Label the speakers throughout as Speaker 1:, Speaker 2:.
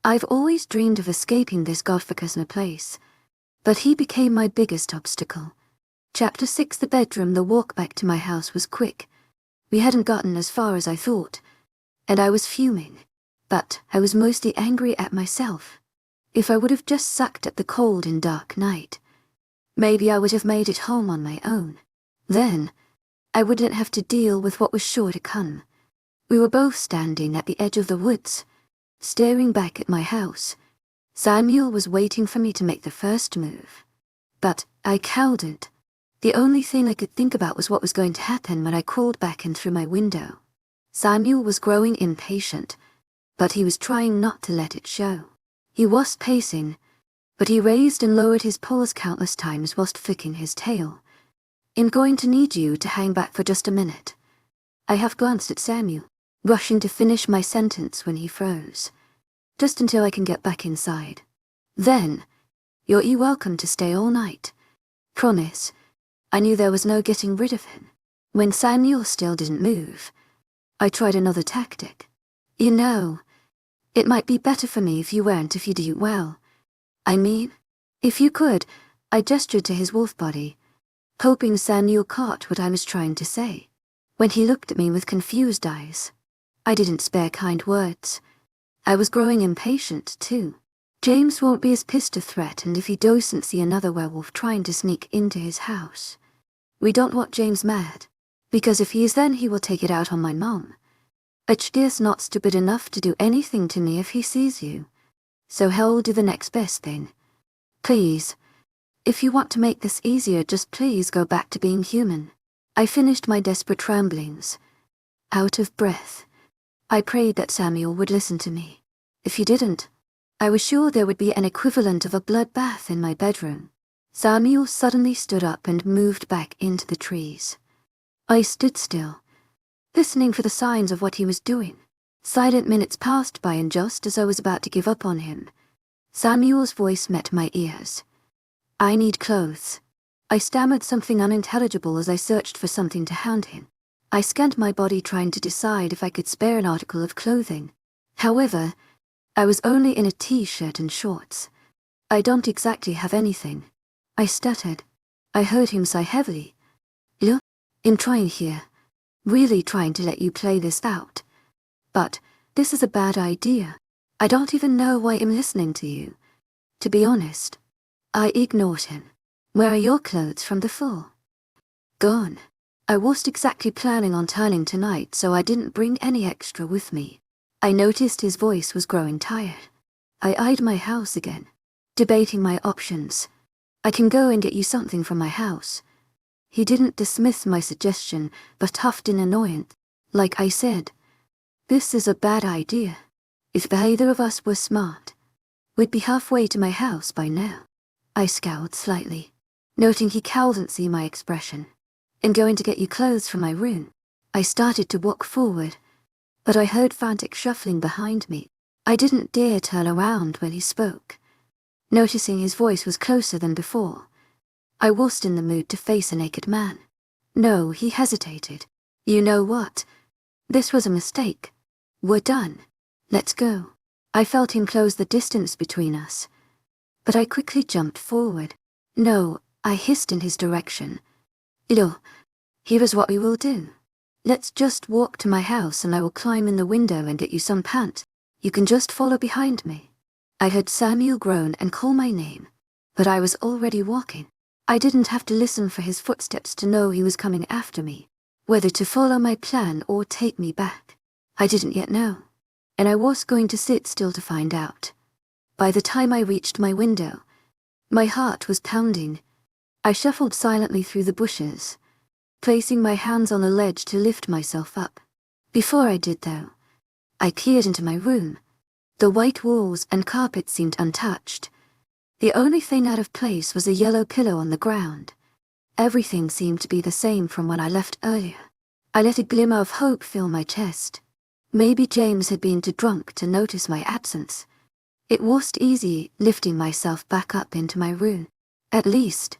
Speaker 1: I've always dreamed of escaping this godforsaken place, but he became my biggest obstacle. Chapter 6. The bedroom. The walk back to my house was quick. We hadn't gotten as far as I thought, and I was fuming, but I was mostly angry at myself. If I would have just sucked at the cold and dark night, maybe I would have made it home on my own. Then, I wouldn't have to deal with what was sure to come. We were both standing at the edge of the woods, staring back at my house. Samuel was waiting for me to make the first move. But I cowered. The only thing I could think about was what was going to happen when I crawled back in through my window. Samuel was growing impatient, but he was trying not to let it show. He was pacing, but he raised and lowered his paws countless times whilst flicking his tail. "I'm going to need you to hang back for just a minute." I half glanced at Samuel, rushing to finish my sentence when he froze. "Just until I can get back inside. Then, you're welcome to stay all night. Promise." I knew there was no getting rid of him. When Samuel still didn't move, I tried another tactic. "You know, it might be better for me if you weren't if you do well. I mean, if you could." I gestured to his wolf body, hoping Samuel caught what I was trying to say. When he looked at me with confused eyes, I didn't spare kind words. I was growing impatient, too. James won't be as pissed a threat, and if he doesn't see another werewolf trying to sneak into his house. We don't want James mad, because if he is, then he will take it out on my mom. She's not stupid enough to do anything to me if he sees you. So he'll do the next best thing. Please, if you want to make this easier, just please go back to being human." I finished my desperate ramblings, out of breath. I prayed that Samuel would listen to me. If he didn't, I was sure there would be an equivalent of a bloodbath in my bedroom. Samuel suddenly stood up and moved back into the trees. I stood still, listening for the signs of what he was doing. Silent minutes passed by, and just as I was about to give up on him, Samuel's voice met my ears. "I need clothes." I stammered something unintelligible as I searched for something to hand him. I scanned my body trying to decide if I could spare an article of clothing. However, I was only in a t-shirt and shorts. "I don't exactly have anything," I stuttered. I heard him sigh heavily. "Look, I'm trying here. Really trying to let you play this out. But this is a bad idea. I don't even know why I'm listening to you. To be honest." I ignored him. "Where are your clothes from the fall?" "Gone. I wasn't exactly planning on turning tonight, so I didn't bring any extra with me." I noticed his voice was growing tired. I eyed my house again, debating my options. "I can go and get you something from my house." He didn't dismiss my suggestion, but huffed in annoyance. "Like I said, this is a bad idea. If either of us were smart, we'd be halfway to my house by now." I scowled slightly, noting he couldn't see my expression. "I'm going to get you clothes from my room." I started to walk forward, but I heard frantic shuffling behind me. I didn't dare turn around when he spoke, noticing his voice was closer than before. I wasn't in the mood to face a naked man. "No," he hesitated. "You know what? This was a mistake. We're done. Let's go." I felt him close the distance between us, but I quickly jumped forward. "No," I hissed in his direction. "Look, here is what we will do. Let's just walk to my house and I will climb in the window and get you some pants. You can just follow behind me." I heard Samuel groan and call my name, but I was already walking. I didn't have to listen for his footsteps to know he was coming after me. Whether to follow my plan or take me back, I didn't yet know, and I was going to sit still to find out. By the time I reached my window, my heart was pounding. I shuffled silently through the bushes, placing my hands on the ledge to lift myself up. Before I did, though, I peered into my room. The white walls and carpet seemed untouched. The only thing out of place was a yellow pillow on the ground. Everything seemed to be the same from when I left earlier. I let a glimmer of hope fill my chest. Maybe James had been too drunk to notice my absence. It wasn't easy lifting myself back up into my room. At least,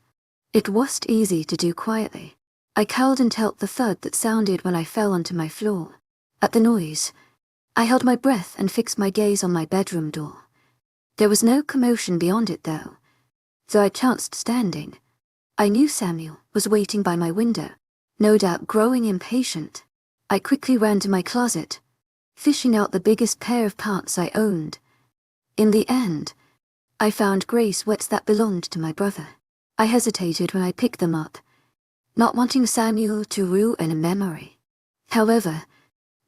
Speaker 1: it wasn't easy to do quietly. I cowled and felt the thud that sounded when I fell onto my floor. At the noise, I held my breath and fixed my gaze on my bedroom door. There was no commotion beyond it though. So I chanced standing. I knew Samuel was waiting by my window, no doubt growing impatient. I quickly ran to my closet, fishing out the biggest pair of pants I owned. In the end, I found gray sweats that belonged to my brother. I hesitated when I picked them up, not wanting Samuel to ruin a memory. However,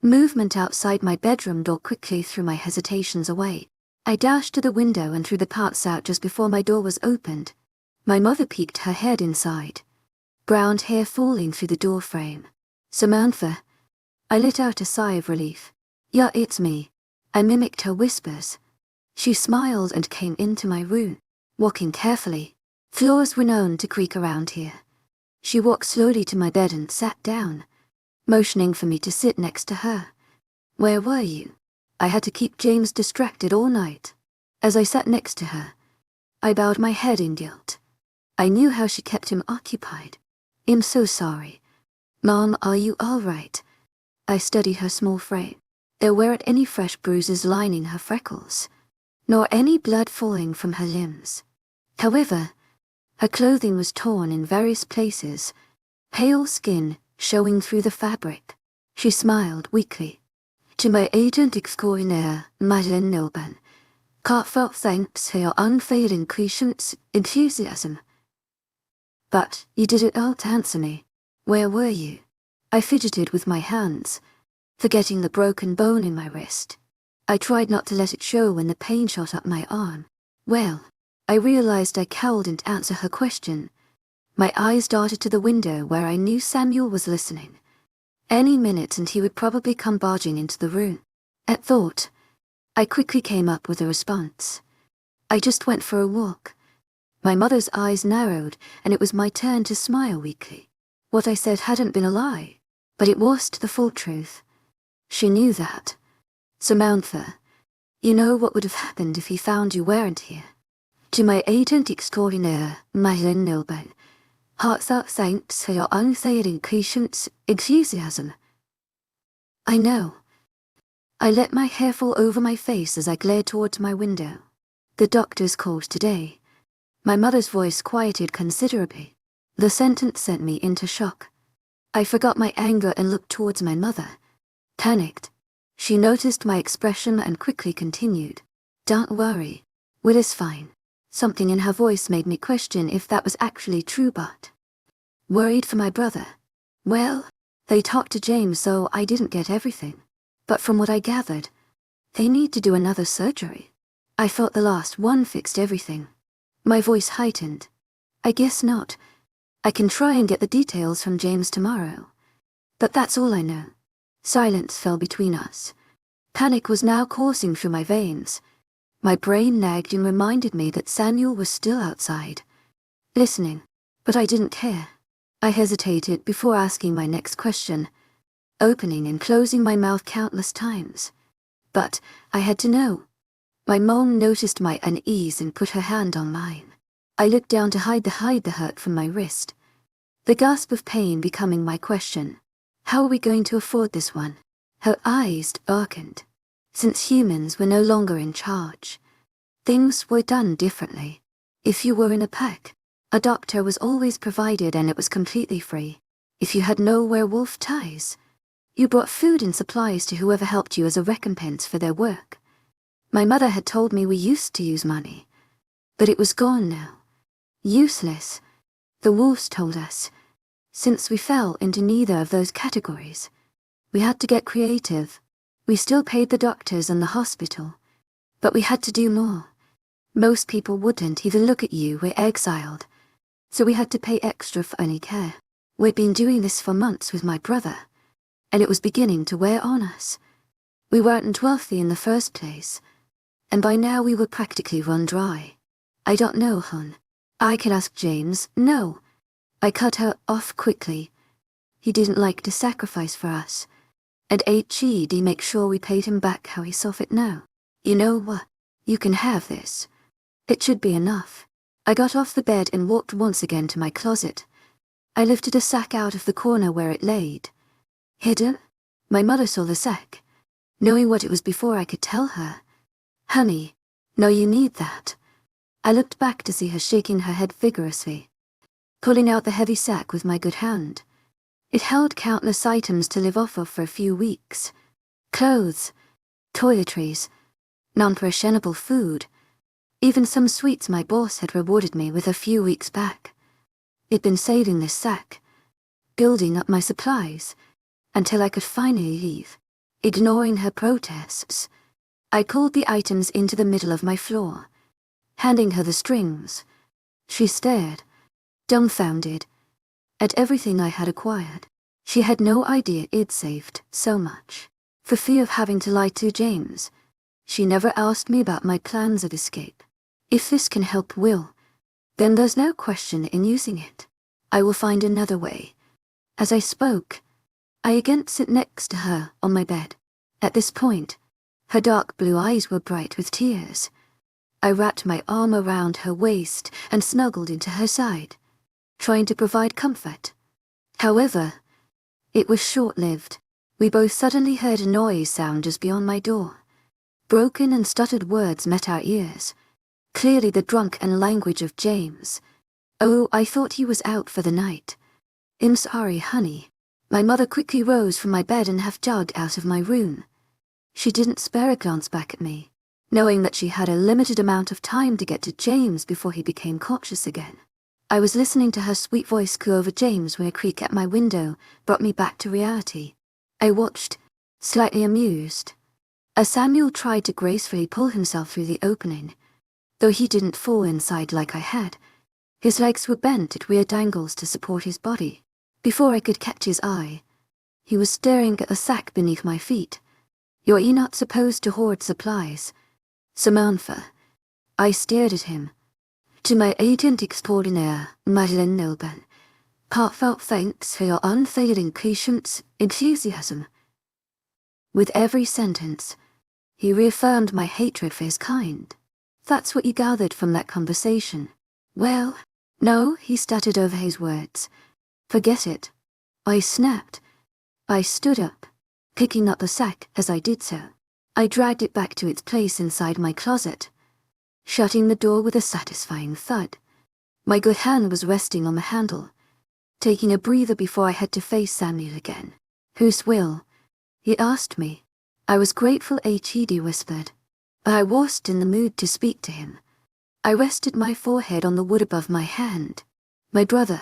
Speaker 1: movement outside my bedroom door quickly threw my hesitations away. I dashed to the window and threw the parts out just before my door was opened. My mother peeked her head inside, brown hair falling through the door frame. "Samantha." I let out a sigh of relief. "Yeah, it's me." I mimicked her whispers. She smiled and came into my room, walking carefully. Floors were known to creak around here. She walked slowly to my bed and sat down, motioning for me to sit next to her. "Where were you?" I had to keep James distracted all night. As I sat next to her, I bowed my head in guilt. I knew how she kept him occupied. "I'm so sorry." "Mom, are you all right?" I studied her small frame. There weren't any fresh bruises lining her freckles, nor any blood falling from her limbs. However, her clothing was torn in various places, pale skin showing through the fabric. She smiled weakly. "To my agent extraordinaire, Madeleine Nilban, heartfelt thanks for your unfailing patience, enthusiasm." "But you didn't all answer me. Where were you?" I fidgeted with my hands, forgetting the broken bone in my wrist. I tried not to let it show when the pain shot up my arm. "Well," I realized I cowed and answered her question. My eyes darted to the window where I knew Samuel was listening. Any minute and he would probably come barging into the room. At thought, I quickly came up with a response. "I just went for a walk." My mother's eyes narrowed and it was my turn to smile weakly. What I said hadn't been a lie, but it was the full truth. She knew that. "Samantha, you know what would have happened if he found you weren't here. To my agent extraordinaire, Madeleine Nilban, heartfelt thanks for your unfailing patience, enthusiasm." "I know." I let my hair fall over my face as I glared towards my window. "The doctor's called today." My mother's voice quieted considerably. The sentence sent me into shock. I forgot my anger and looked towards my mother. Panicked. She noticed my expression and quickly continued. "Don't worry. Will is fine." Something in her voice made me question if that was actually true, but... Worried for my brother? Well, they talked to James, so I didn't get everything. But from what I gathered, they need to do another surgery. I thought the last one fixed everything. My voice heightened. "I guess not. I can try and get the details from James tomorrow. But that's all I know." Silence fell between us. Panic was now coursing through my veins. My brain nagged and reminded me that Samuel was still outside, listening, but I didn't care. I hesitated before asking my next question, opening and closing my mouth countless times. But I had to know. My mom noticed my unease and put her hand on mine. I looked down to hide the hurt from my wrist, the gasp of pain becoming my question. "How are we going to afford this one?" Her eyes darkened. Since humans were no longer in charge, things were done differently. If you were in a pack, a doctor was always provided and it was completely free. If you had no werewolf ties, you brought food and supplies to whoever helped you as a recompense for their work. My mother had told me we used to use money, but it was gone now. Useless, the wolves told us. Since we fell into neither of those categories, we had to get creative. We still paid the doctors and the hospital, but we had to do more. Most people wouldn't even look at you, we're exiled, so we had to pay extra for any care. We'd been doing this for months with my brother, and it was beginning to wear on us. We weren't wealthy in the first place, and by now we were practically run dry. "I don't know, hon. I can ask James." "No." I cut her off quickly. He didn't like to sacrifice for us, and HED make sure we paid him back how he saw fit now. "You know what? You can have this. It should be enough." I got off the bed and walked once again to my closet. I lifted a sack out of the corner where it laid. Hidden? My mother saw the sack, knowing what it was before I could tell her. "Honey, No, you need that. I looked back to see her shaking her head vigorously, pulling out the heavy sack with my good hand. It held countless items to live off of for a few weeks. Clothes, toiletries, non-perishable food, even some sweets my boss had rewarded me with a few weeks back. It'd been saving this sack, building up my supplies, until I could finally leave. Ignoring her protests, I pulled the items into the middle of my floor, handing her the strings. She stared, dumbfounded, at everything I had acquired. She had no idea it'd saved so much. For fear of having to lie to James, she never asked me about my plans of escape. If this can help Will, then there's no question in using it. I will find another way. As I spoke, I again sat next to her on my bed. At this point, her dark blue eyes were bright with tears. I wrapped my arm around her waist and snuggled into her side, trying to provide comfort. However, it was short-lived. We both suddenly heard a noise sound just beyond my door. Broken and stuttered words met our ears, clearly the drunken language of James. Oh, I thought he was out for the night. I'm sorry, honey. My mother quickly rose from my bed and half-jogged out of my room. She didn't spare a glance back at me, knowing that she had a limited amount of time to get to James before he became conscious again. I was listening to her sweet voice coo over James when a creak at my window brought me back to reality. I watched, slightly amused, as Samuel tried to gracefully pull himself through the opening. Though he didn't fall inside like I had, his legs were bent at weird angles to support his body. Before I could catch his eye, he was staring at the sack beneath my feet. You're not supposed to hoard supplies, Samantha. I stared at him. To my agent extraordinaire, Madeleine Nilben, heartfelt thanks for your unfailing patience, enthusiasm. With every sentence, he reaffirmed my hatred for his kind. That's what you gathered from that conversation. Well, no, he stuttered over his words. Forget it. I snapped. I stood up, picking up the sack as I did so. I dragged it back to its place inside my closet, shutting the door with a satisfying thud. My good hand was resting on the handle, taking a breather before I had to face Samuel again. Who's Will? He asked me. I was grateful H.E.D. whispered, but I wasn't in the mood to speak to him. I rested my forehead on the wood above my hand. My brother.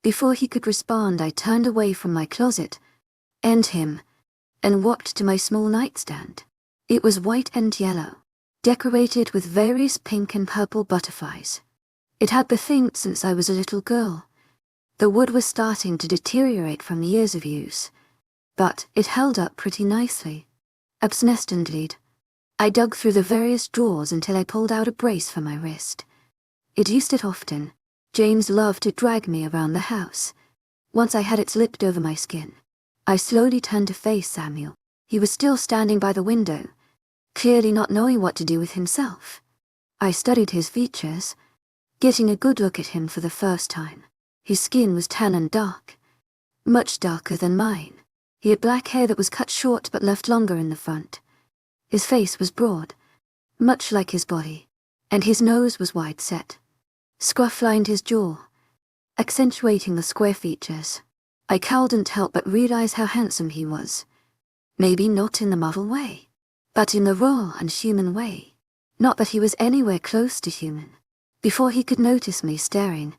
Speaker 1: Before he could respond, I turned away from my closet, and him, and walked to my small nightstand. It was white and yellow, decorated with various pink and purple butterflies. It had been themed since I was a little girl. The wood was starting to deteriorate from years of use, but it held up pretty nicely. Abstinently, I dug through the various drawers until I pulled out a brace for my wrist. It used it often. James loved to drag me around the house. Once I had it slipped over my skin, I slowly turned to face Samuel. He was still standing by the window, clearly not knowing what to do with himself. I studied his features, getting a good look at him for the first time. His skin was tan and dark, much darker than mine. He had black hair that was cut short but left longer in the front. His face was broad, much like his body, and his nose was wide set. Scruff lined his jaw, accentuating the square features. I couldn't help but realize how handsome he was. Maybe not in the Marvel way, but in the raw and human way. Not that he was anywhere close to human. Before he could notice me staring,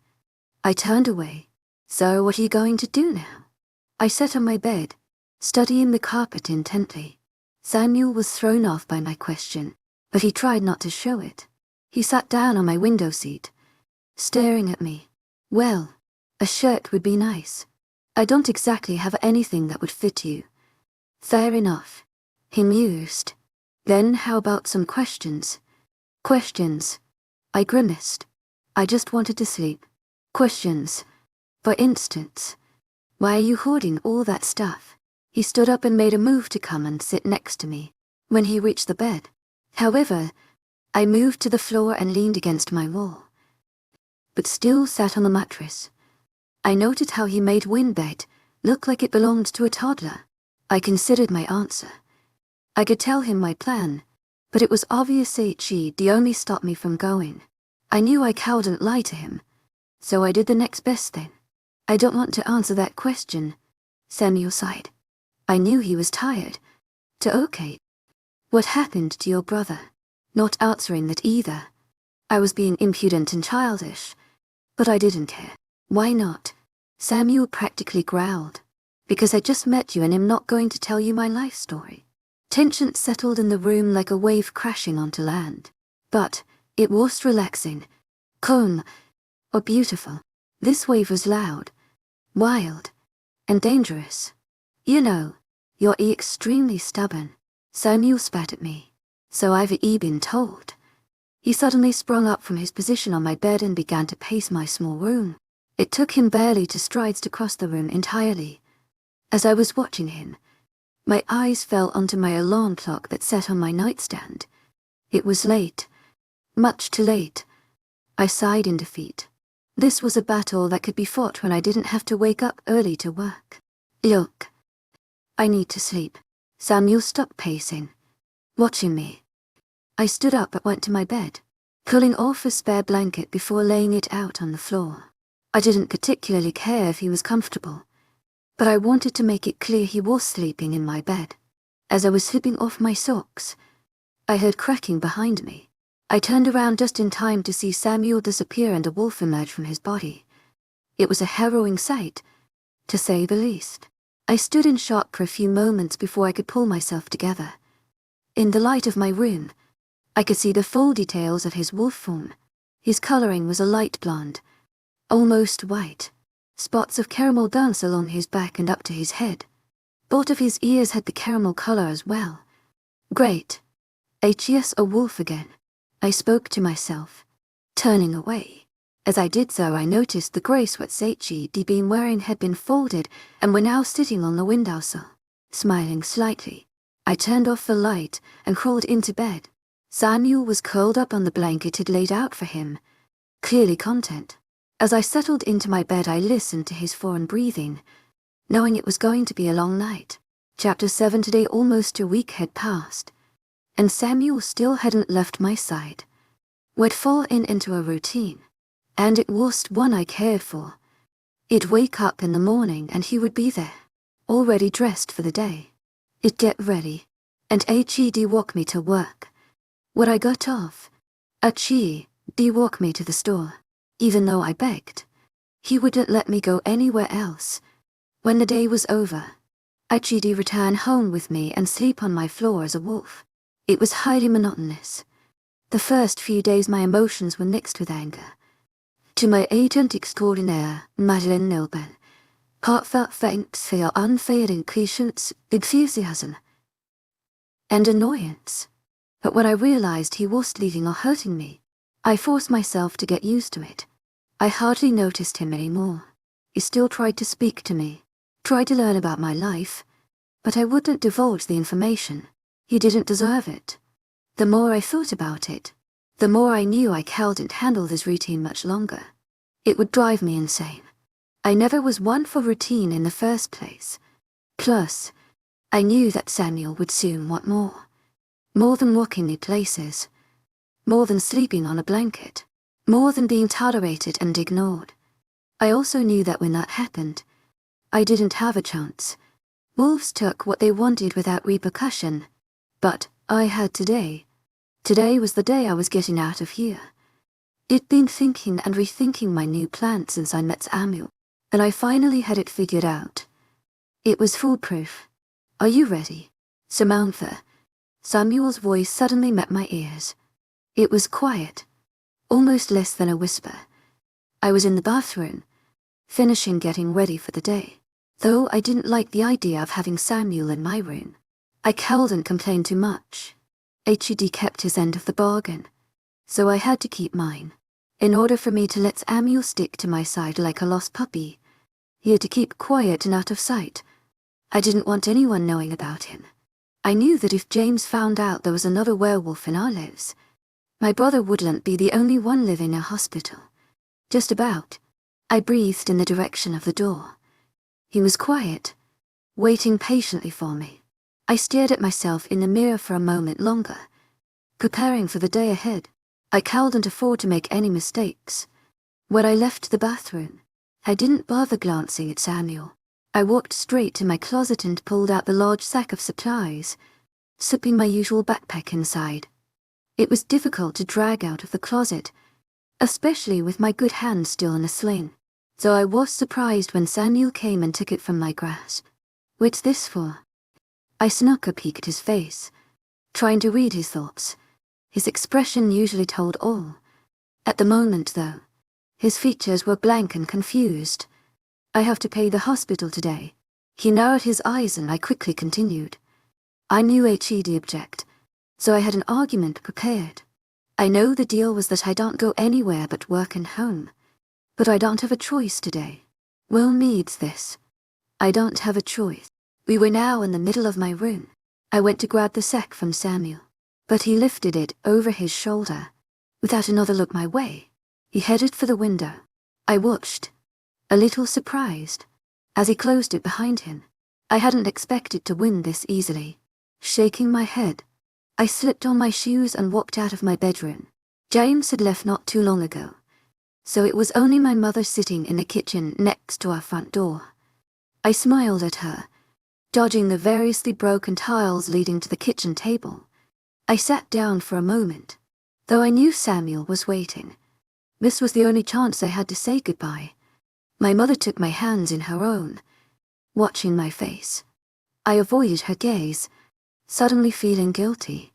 Speaker 1: I turned away. So what are you going to do now? I sat on my bed, studying the carpet intently. Samuel was thrown off by my question, but he tried not to show it. He sat down on my window seat, staring at me. Well, a shirt would be nice. I don't exactly have anything that would fit you. Fair enough, he mused. Then how about some questions? Questions. I grimaced. I just wanted to sleep. Questions. For instance, why are you hoarding all that stuff? He stood up and made a move to come and sit next to me when he reached the bed. However, I moved to the floor and leaned against my wall, but still sat on the mattress. I noted how he made Winbed look like it belonged to a toddler. I considered my answer. I could tell him my plan, But it was obvious he'd only stop me from going. I knew I couldn't lie to him, so I did the next best thing. I don't want to answer that question, Samuel sighed. I knew he was tired. Okay. What happened to your brother? Not answering that either. I was being impudent and childish, but I didn't care. Why not? Samuel practically growled. Because I just met you and am not going to tell you my life story. Tension settled in the room like a wave crashing onto land. But it was relaxing, calm, or beautiful. This wave was loud, wild, and dangerous. You know, you're extremely stubborn. Samuel spat at me. So I've been told. He suddenly sprung up from his position on my bed and began to pace my small room. It took him barely 2 strides to cross the room entirely. As I was watching him, my eyes fell onto my alarm clock that sat on my nightstand. It was late. Much too late. I sighed in defeat. This was a battle that could be fought when I didn't have to wake up early to work. Look. I need to sleep. Samuel stopped pacing, watching me. I stood up and went to my bed, pulling off a spare blanket before laying it out on the floor. I didn't particularly care if he was comfortable, but I wanted to make it clear he was sleeping in my bed. As I was slipping off my socks, I heard cracking behind me. I turned around just in time to see Samuel disappear and a wolf emerge from his body. It was a harrowing sight, to say the least. I stood in shock for a few moments before I could pull myself together. In the light of my room, I could see the full details of his wolf form. His coloring was a light blonde, almost white. Spots of caramel danced along his back and up to his head. Both of his ears had the caramel color as well. Great. Yes, a wolf again. I spoke to myself, turning away. As I did so, I noticed the grey sweats he'd been wearing had been folded and were now sitting on the windowsill, smiling slightly. I turned off the light and crawled into bed. Samuel was curled up on the blanket I'd laid out for him, clearly content. As I settled into my bed, I listened to his foreign breathing, knowing it was going to be a long night. Chapter 7. Today almost a week had passed, and Samuel still hadn't left my side. We'd fallen into a routine, and it was one I cared for. I'd wake up in the morning and he would be there, already dressed for the day. I'd get ready, and he'd walk me to work. When I got off, he'd walk me to the store. Even though I begged, he wouldn't let me go anywhere else. When the day was over, he'd return home with me and sleep on my floor as a wolf. It was highly monotonous. The first few days my emotions were mixed with anger. To my agent extraordinaire, Madeleine Nilben, heartfelt thanks for your unfailing patience, enthusiasm, and annoyance. But when I realized he was leaving or hurting me, I forced myself to get used to it. I hardly noticed him anymore. He still tried to speak to me, tried to learn about my life, but I wouldn't divulge the information. He didn't deserve it. The more I thought about it, the more I knew I couldn't handle this routine much longer. It would drive me insane. I never was one for routine in the first place. Plus, I knew that Samuel would soon want more. More than walking new places. More than sleeping on a blanket. More than being tolerated and ignored. I also knew that when that happened, I didn't have a chance. Wolves took what they wanted without repercussion. But I had today. Today was the day I was getting out of here. I'd been thinking and rethinking my new plan since I met Samuel, and I finally had it figured out. It was foolproof. Are you ready, Samantha? Samuel's voice suddenly met my ears. It was quiet, almost less than a whisper. I was in the bathroom, finishing getting ready for the day. Though I didn't like the idea of having Samuel in my room, I couldn't complain too much. HUD kept his end of the bargain, so I had to keep mine. In order for me to let Samuel stick to my side like a lost puppy, he had to keep quiet and out of sight. I didn't want anyone knowing about him. I knew that if James found out there was another werewolf in our lives, my brother wouldn't be the only one living in a hospital. Just about. I breathed in the direction of the door. He was quiet, waiting patiently for me. I stared at myself in the mirror for a moment longer, preparing for the day ahead. I couldn't afford to make any mistakes. When I left the bathroom, I didn't bother glancing at Samuel. I walked straight to my closet and pulled out the large sack of supplies, slipping my usual backpack inside. It was difficult to drag out of the closet, especially with my good hand still in a sling, so I was surprised when Samuel came and took it from my grasp. "What's this for?" I snuck a peek at his face, trying to read his thoughts. His expression usually told all. At the moment, though, his features were blank and confused. "I have to pay the hospital today." He narrowed his eyes and I quickly continued. I knew he'd object, so I had an argument prepared. "I know the deal was that I don't go anywhere but work and home, but I don't have a choice today. Will needs this. I don't have a choice." We were now in the middle of my room. I went to grab the sack from Samuel, but he lifted it over his shoulder. Without another look my way, he headed for the window. I watched, a little surprised, as he closed it behind him. I hadn't expected to win this easily. Shaking my head, I slipped on my shoes and walked out of my bedroom. James had left not too long ago, so it was only my mother sitting in the kitchen next to our front door. I smiled at her, dodging the variously broken tiles leading to the kitchen table. I sat down for a moment, though I knew Samuel was waiting. This was the only chance I had to say goodbye. My mother took my hands in her own, watching my face. I avoided her gaze, suddenly feeling guilty.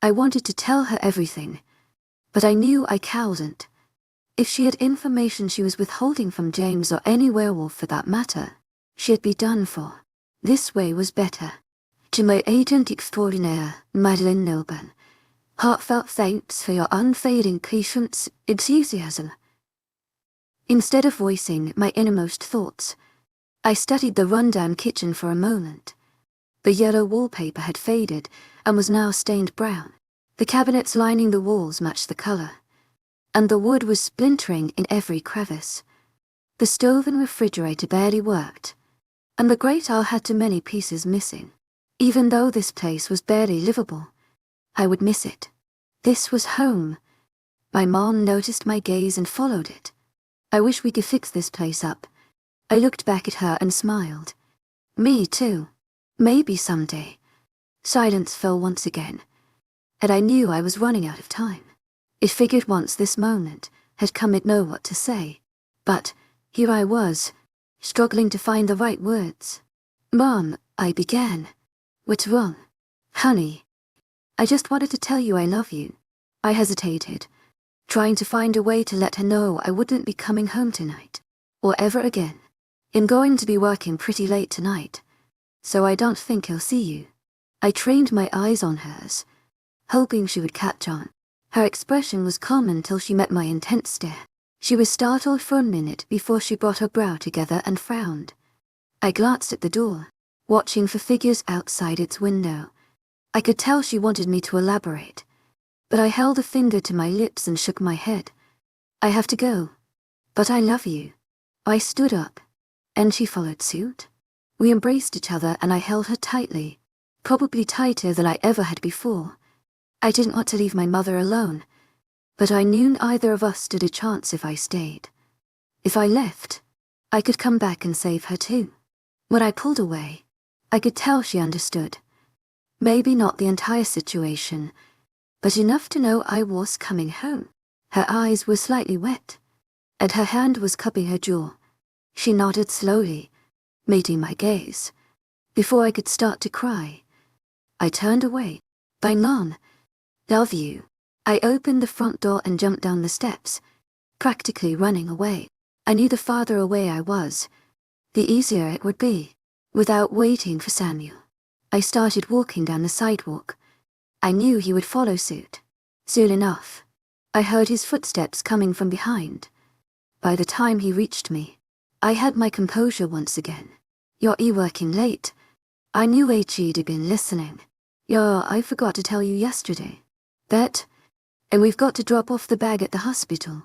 Speaker 1: I wanted to tell her everything, but I knew I couldn't. If she had information she was withholding from James or any werewolf for that matter, she'd be done for. This way was better. To my agent extraordinaire, Madeline Milburn, heartfelt thanks for your unfading patience, enthusiasm. Instead of voicing my innermost thoughts, I studied the rundown kitchen for a moment. The yellow wallpaper had faded and was now stained brown. The cabinets lining the walls matched the color, and the wood was splintering in every crevice. The stove and refrigerator barely worked, and the grate aisle had too many pieces missing. Even though this place was barely livable, I would miss it. This was home. My mom noticed my gaze and followed it. "I wish we could fix this place up." I looked back at her and smiled. "Me too. Maybe someday." Silence fell once again, and I knew I was running out of time. It figured once this moment had come I'd know what to say. But here I was, struggling to find the right words. "Mom," I began. "What's wrong?" "Honey, I just wanted to tell you I love you." I hesitated, trying to find a way to let her know I wouldn't be coming home tonight, or ever again. "I'm going to be working pretty late tonight, so I don't think he'll see you." I trained my eyes on hers, hoping she would catch on. Her expression was calm until she met my intense stare. She was startled for a minute before she brought her brow together and frowned. I glanced at the door, watching for figures outside its window. I could tell she wanted me to elaborate, but I held a finger to my lips and shook my head. "I have to go, but I love you." I stood up, and she followed suit. We embraced each other and I held her tightly, probably tighter than I ever had before. I didn't want to leave my mother alone, but I knew neither of us stood a chance if I stayed. If I left, I could come back and save her too. When I pulled away, I could tell she understood. Maybe not the entire situation, but enough to know I was coming home. Her eyes were slightly wet, and her hand was cupping her jaw. She nodded slowly, meeting my gaze. Before I could start to cry, I turned away. "Bang on. Love you." I opened the front door and jumped down the steps, practically running away. I knew the farther away I was, the easier it would be. Without waiting for Samuel, I started walking down the sidewalk. I knew he would follow suit. Soon enough, I heard his footsteps coming from behind. By the time he reached me, I had my composure once again. "You're working late." I knew he'd been listening. "Yeah, I forgot to tell you yesterday. That, and we've got to drop off the bag at the hospital."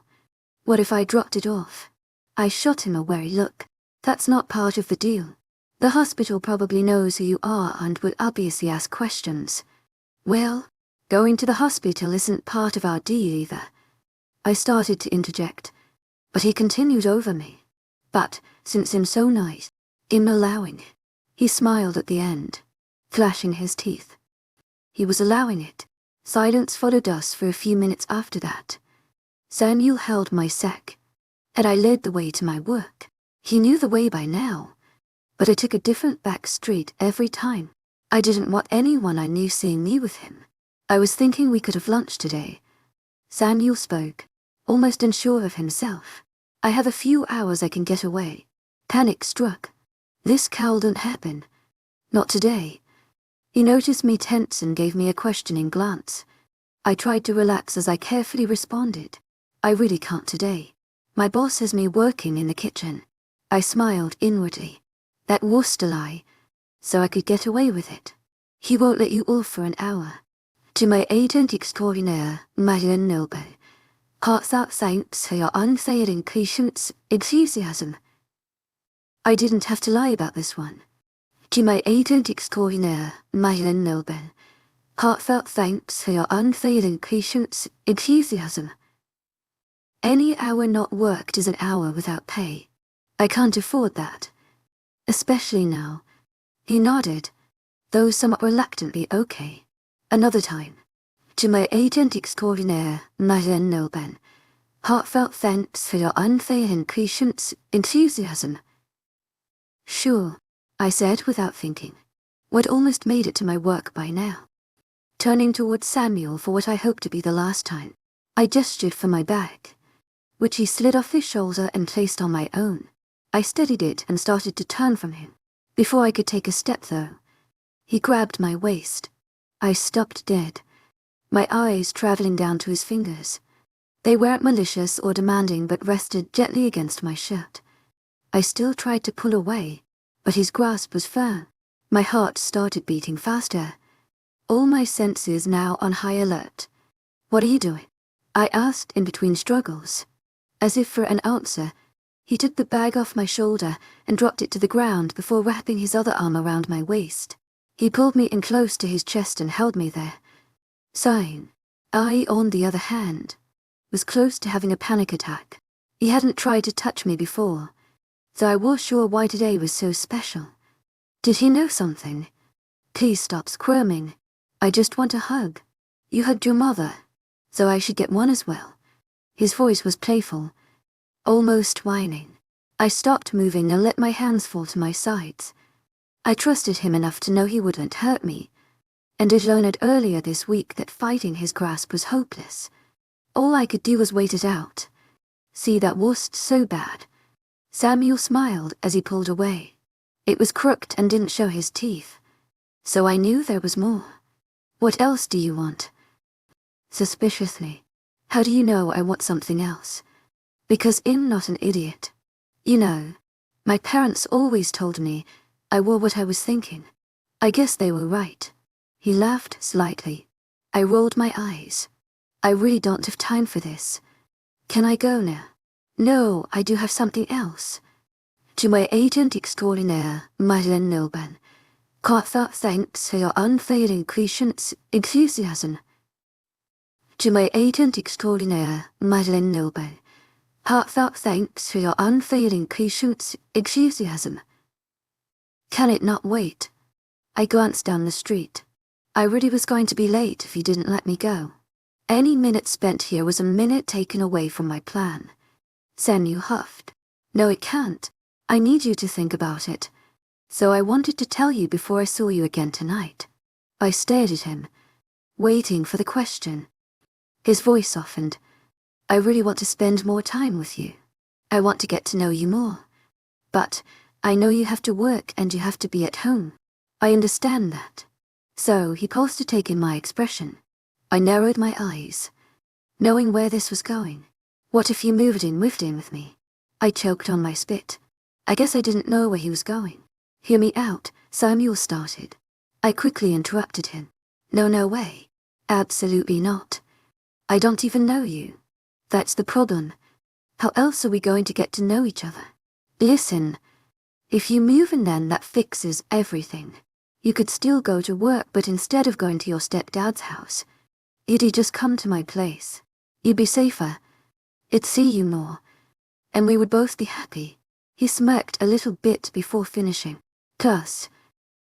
Speaker 1: "What if I dropped it off?" I shot him a wary look. "That's not part of the deal. The hospital probably knows who you are and would obviously ask questions." "Well, Going to the hospital isn't part of our deal either. I started to interject, but he continued over me. But, since I'm so nice, I'm allowing. He smiled at the end, flashing his teeth. He was allowing it. Silence followed us for a few minutes after that. Samuel held my sack, and I led the way to my work. He knew the way by now, but I took a different back street every time. I didn't want anyone I knew seeing me with him. I was thinking we could have lunch today. Samuel spoke, almost unsure of himself. I have a few hours I can get away. Panic struck. This couldn't happen. Not today. He noticed me tense and gave me a questioning glance. I tried to relax as I carefully responded. I really can't today. My boss has me working in the kitchen. I smiled inwardly. That was a lie, so I could get away with it. He won't let you off for an hour. To my agent extraordinaire, Madeleine Noble. Heartfelt thanks for your unfailing patience, enthusiasm. I didn't have to lie about this one. To my agent extraordinaire, Madeleine Noble. Heartfelt thanks for your unfailing patience, enthusiasm. Any hour not worked is an hour without pay. I can't afford that. Especially now. He nodded, though somewhat reluctantly. Okay. Another time. To my agent extraordinaire, Madeleine Noble. Heartfelt thanks for your unfailing patience, enthusiasm. Sure, I said without thinking. What almost made it to my work by now. Turning towards Samuel for what I hoped to be the last time, I gestured for my bag, which he slid off his shoulder and placed on my own. I steadied it and started to turn from him. Before I could take a step, though, he grabbed my waist. I stopped dead, my eyes traveling down to his fingers. They weren't malicious or demanding but rested gently against my shirt. I still tried to pull away, but his grasp was firm. My heart started beating faster, all my senses now on high alert. What are you doing? I asked in between struggles. As if for an answer, he took the bag off my shoulder and dropped it to the ground before wrapping his other arm around my waist. He pulled me in close to his chest and held me there, sighing. I, on the other hand, was close to having a panic attack. He hadn't tried to touch me before, so I was sure why today was so special. Did he know something? Please stop squirming. I just want a hug. You hugged your mother, so I should get one as well. His voice was playful, almost whining. I stopped moving and let my hands fall to my sides. I trusted him enough to know he wouldn't hurt me, and had learned earlier this week that fighting his grasp was hopeless. All I could do was wait it out. See, that wasn't so bad. Samuel smiled as he pulled away. It was crooked and didn't show his teeth, so I knew there was more. What else do you want? Suspiciously. How do you know I want something else? Because I'm not an idiot. You know, my parents always told me I wore what I was thinking. I guess they were right. He laughed slightly. I rolled my eyes. I really don't have time for this. Can I go now? No, I do have something else. To my agent extraordinaire, Madeleine Noble. Heartfelt thanks for your unfailing patience, enthusiasm. To my agent extraordinaire, Madeleine Noble. Heartfelt thanks for your unfailing patience, enthusiasm. Can it not wait? I glanced down the street. I really was going to be late if he didn't let me go. Any minute spent here was a minute taken away from my plan. Samuel huffed. No, it can't. I need you to think about it. So I wanted to tell you before I saw you again tonight. I stared at him, waiting for the question. His voice softened. I really want to spend more time with you. I want to get to know you more. But I know you have to work and you have to be at home. I understand that. So he paused to take in my expression. I narrowed my eyes, knowing where this was going. What if you moved in with me? I choked on my spit. I guess I didn't know where he was going. Hear me out, Samuel started. I quickly interrupted him. No way. Absolutely not. I don't even know you. That's the problem. How else are we going to get to know each other? Listen, if you move in then that fixes everything. You could still go to work, but instead of going to your stepdad's house, You'd just come to my place. You'd be safer. I'd see you more. And we would both be happy. He smirked a little bit before finishing. Plus,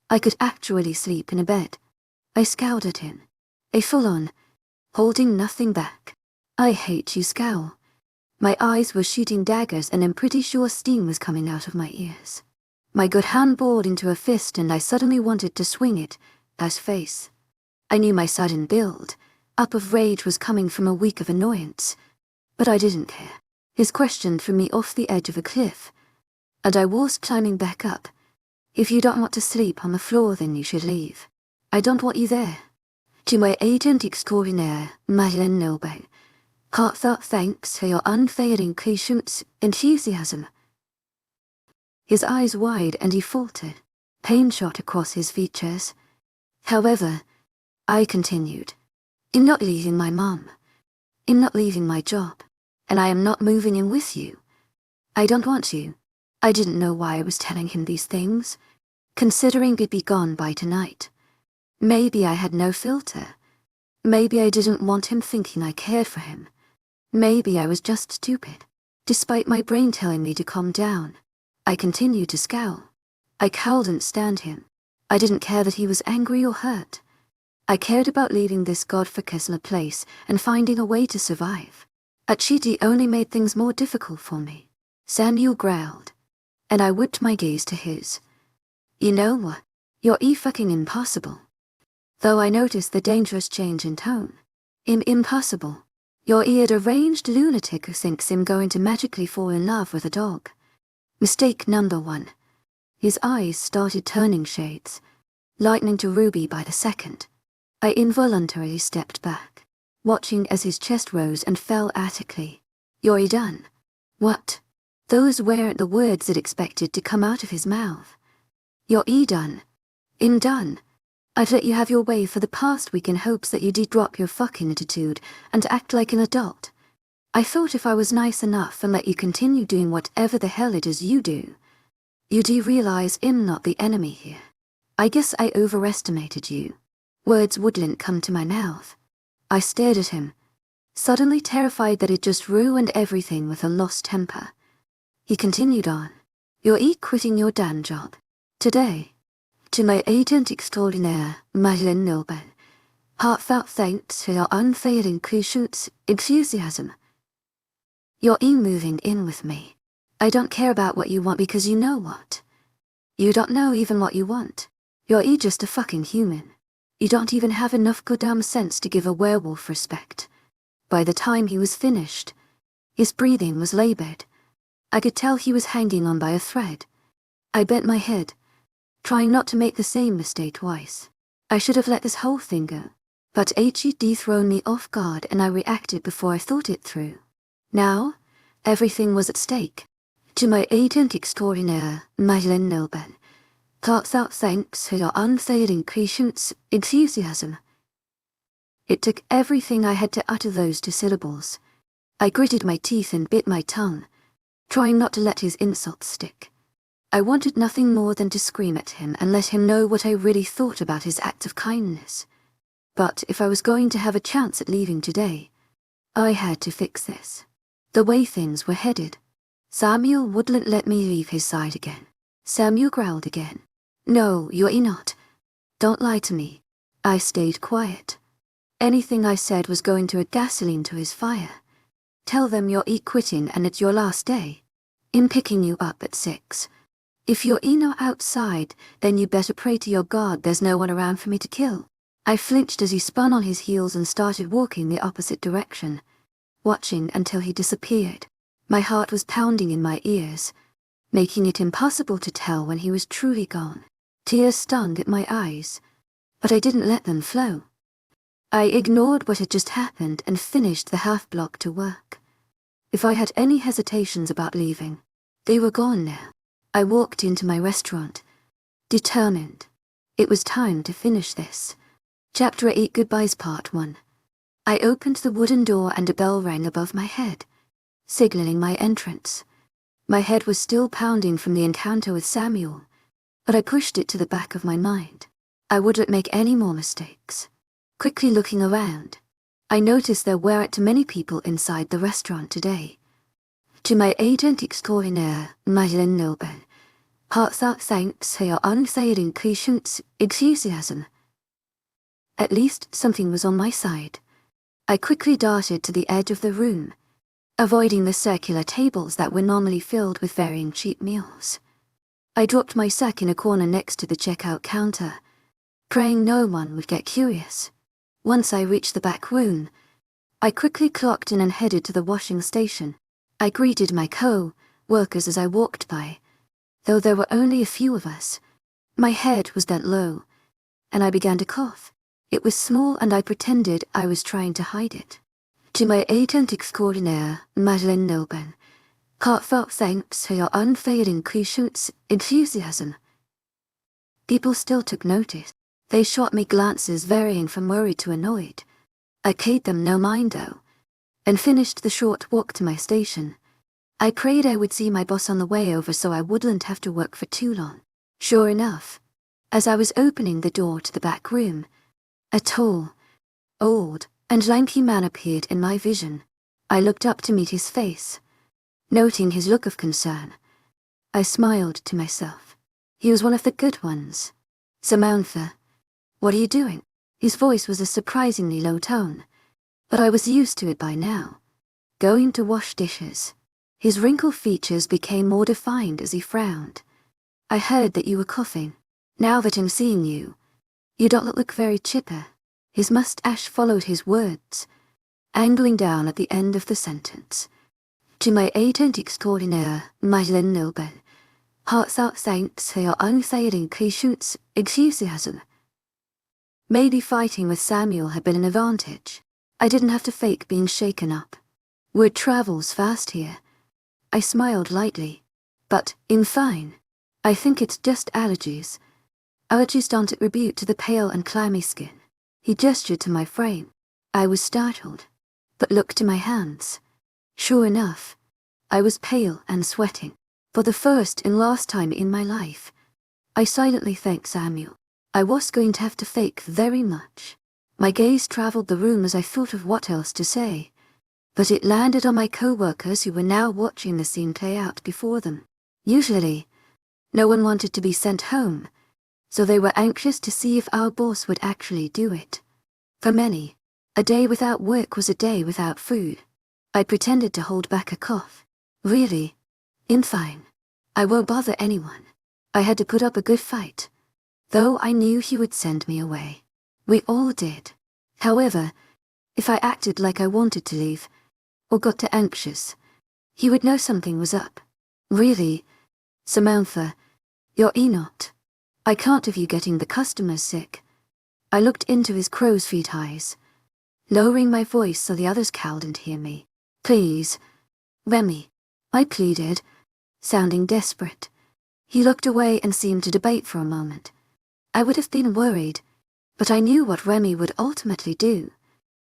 Speaker 1: I could actually sleep in a bed. I scowled at him. A full-on, holding nothing back. I hate you scowl. My eyes were shooting daggers and I'm pretty sure steam was coming out of my ears. My good hand balled into a fist and I suddenly wanted to swing it at his face. I knew my sudden build up of rage was coming from a week of annoyance, but I didn't care. His question threw me off the edge of a cliff, and I was climbing back up. If you don't want to sleep on the floor, then you should leave. I don't want you there. To my agent extraordinaire, webnovel, heartfelt thanks for your unfailing patience, enthusiasm. His eyes wide and he faltered. Pain shot across his features. However, I continued. I'm not leaving my mum. I'm not leaving my job. And I am not moving in with you. I don't want you. I didn't know why I was telling him these things, considering he'd be gone by tonight. Maybe I had no filter. Maybe I didn't want him thinking I cared for him. Maybe I was just stupid. Despite my brain telling me to calm down, I continued to scowl. I couldn't stand him. I didn't care that he was angry or hurt. I cared about leaving this godforsaken place and finding a way to survive. Achiti only made things more difficult for me. Samuel growled, and I whipped my gaze to his. You know what? You're fucking impossible. Though I noticed the dangerous change in tone. Impossible. You're a deranged lunatic who thinks I'm going to magically fall in love with a dog. Mistake number one. His eyes started turning shades, lightening to ruby by the second. I involuntarily stepped back, watching as his chest rose and fell attically. You're done. What? Those weren't the words I'd expected to come out of his mouth. You're done. I'm done. I've let you have your way for the past week in hopes that you'd drop your fucking attitude and act like an adult. I thought if I was nice enough and let you continue doing whatever the hell it is you do, you'd realize I'm not the enemy here. I guess I overestimated you. Words wouldn't come to my mouth. I stared at him, suddenly terrified that he'd just ruined everything with a lost temper. He continued on. You're quitting your damn job. Today. To my agent extraordinaire, webnovel, heartfelt thanks for your unfailing patience, enthusiasm. You're moving in with me. I don't care about what you want because you know what. You don't know even what you want. You're just a fucking human. You don't even have enough goddamn sense to give a werewolf respect. By the time he was finished, his breathing was labored. I could tell he was hanging on by a thread. I bent my head, trying not to make the same mistake twice. I should have let this whole thing go. But HED thrown me off guard and I reacted before I thought it through. Now, everything was at stake. To my agent extraordinaire, webnovel, heartfelt thanks for your unfailing patience, enthusiasm. It took everything I had to utter those two syllables. I gritted my teeth and bit my tongue, trying not to let his insults stick. I wanted nothing more than to scream at him and let him know what I really thought about his act of kindness. But if I was going to have a chance at leaving today, I had to fix this. The way things were headed. Samuel wouldn't let me leave his side again. Samuel growled again. No, you're not. Don't lie to me. I stayed quiet. Anything I said was going to add gasoline to his fire. Tell them you're quitting and it's your last day. I'm picking you up at 6. If you're not outside, then you better pray to your God there's no one around for me to kill. I flinched as he spun on his heels and started walking the opposite direction, watching until he disappeared. My heart was pounding in my ears, making it impossible to tell when he was truly gone. Tears stung at my eyes, but I didn't let them flow. I ignored what had just happened and finished the half-block to work. If I had any hesitations about leaving, they were gone now. I walked into my restaurant, determined. It was time to finish this. Chapter 8 Goodbyes Part 1. I opened the wooden door and a bell rang above my head, signaling my entrance. My head was still pounding from the encounter with Samuel, but I pushed it to the back of my mind. I wouldn't make any more mistakes. Quickly looking around, I noticed there weren't many people inside the restaurant today. To my agent extraordinaire,丨Love, heartfelt thanks for your unfailing patience, enthusiasm. At least something was on my side. I quickly darted to the edge of the room, avoiding the circular tables that were normally filled with varying cheap meals. I dropped my sack in a corner next to the checkout counter, praying no one would get curious. Once I reached the back room, I quickly clocked in and headed to the washing station. I greeted my co-workers as I walked by. Though there were only a few of us, my head was bent low, and I began to cough. It was small and I pretended I was trying to hide it. To my agent extraordinaire,丨Love, heartfelt thanks for your unfailing patience, enthusiasm. People still took notice. They shot me glances varying from worried to annoyed. I paid them no mind though, and finished the short walk to my station. I prayed I would see my boss on the way over so I wouldn't have to work for too long. Sure enough, as I was opening the door to the back room, a tall, old, and lanky man appeared in my vision. I looked up to meet his face. Noting his look of concern, I smiled to myself. He was one of the good ones. "Samantha, what are you doing?" His voice was a surprisingly low tone, but I was used to it by now. "Going to wash dishes." His wrinkled features became more defined as he frowned. "I heard that you were coughing. Now that I'm seeing you, you don't look very chipper." His mustache followed his words, angling down at the end of the sentence. To my agent extraordinaire,丨Love, heartfelt thanks for your unfailing patience, enthusiasm. Maybe fighting with Samuel had been an advantage. I didn't have to fake being shaken up. Word travels fast here. I smiled lightly. "But I'm fine. I think it's just allergies. Allergies don't attribute to the pale and clammy skin." He gestured to my frame. I was startled, but looked to my hands. Sure enough, I was pale and sweating. For the first and last time in my life, I silently thanked Samuel. I was going to have to fake very much. My gaze traveled the room as I thought of what else to say, but it landed on my co-workers who were now watching the scene play out before them. Usually, no one wanted to be sent home, so they were anxious to see if our boss would actually do it. For many, a day without work was a day without food. I pretended to hold back a cough. "Really? I'm fine. I won't bother anyone." I had to put up a good fight, though I knew he would send me away. We all did. However, if I acted like I wanted to leave, or got too anxious, he would know something was up. "Really? Samantha, you're not. I can't have you getting the customers sick." I looked into his crow's feet eyes, lowering my voice so the others couldn't hear me. "Please, Remy," I pleaded, sounding desperate. He looked away and seemed to debate for a moment. I would have been worried, but I knew what Remy would ultimately do.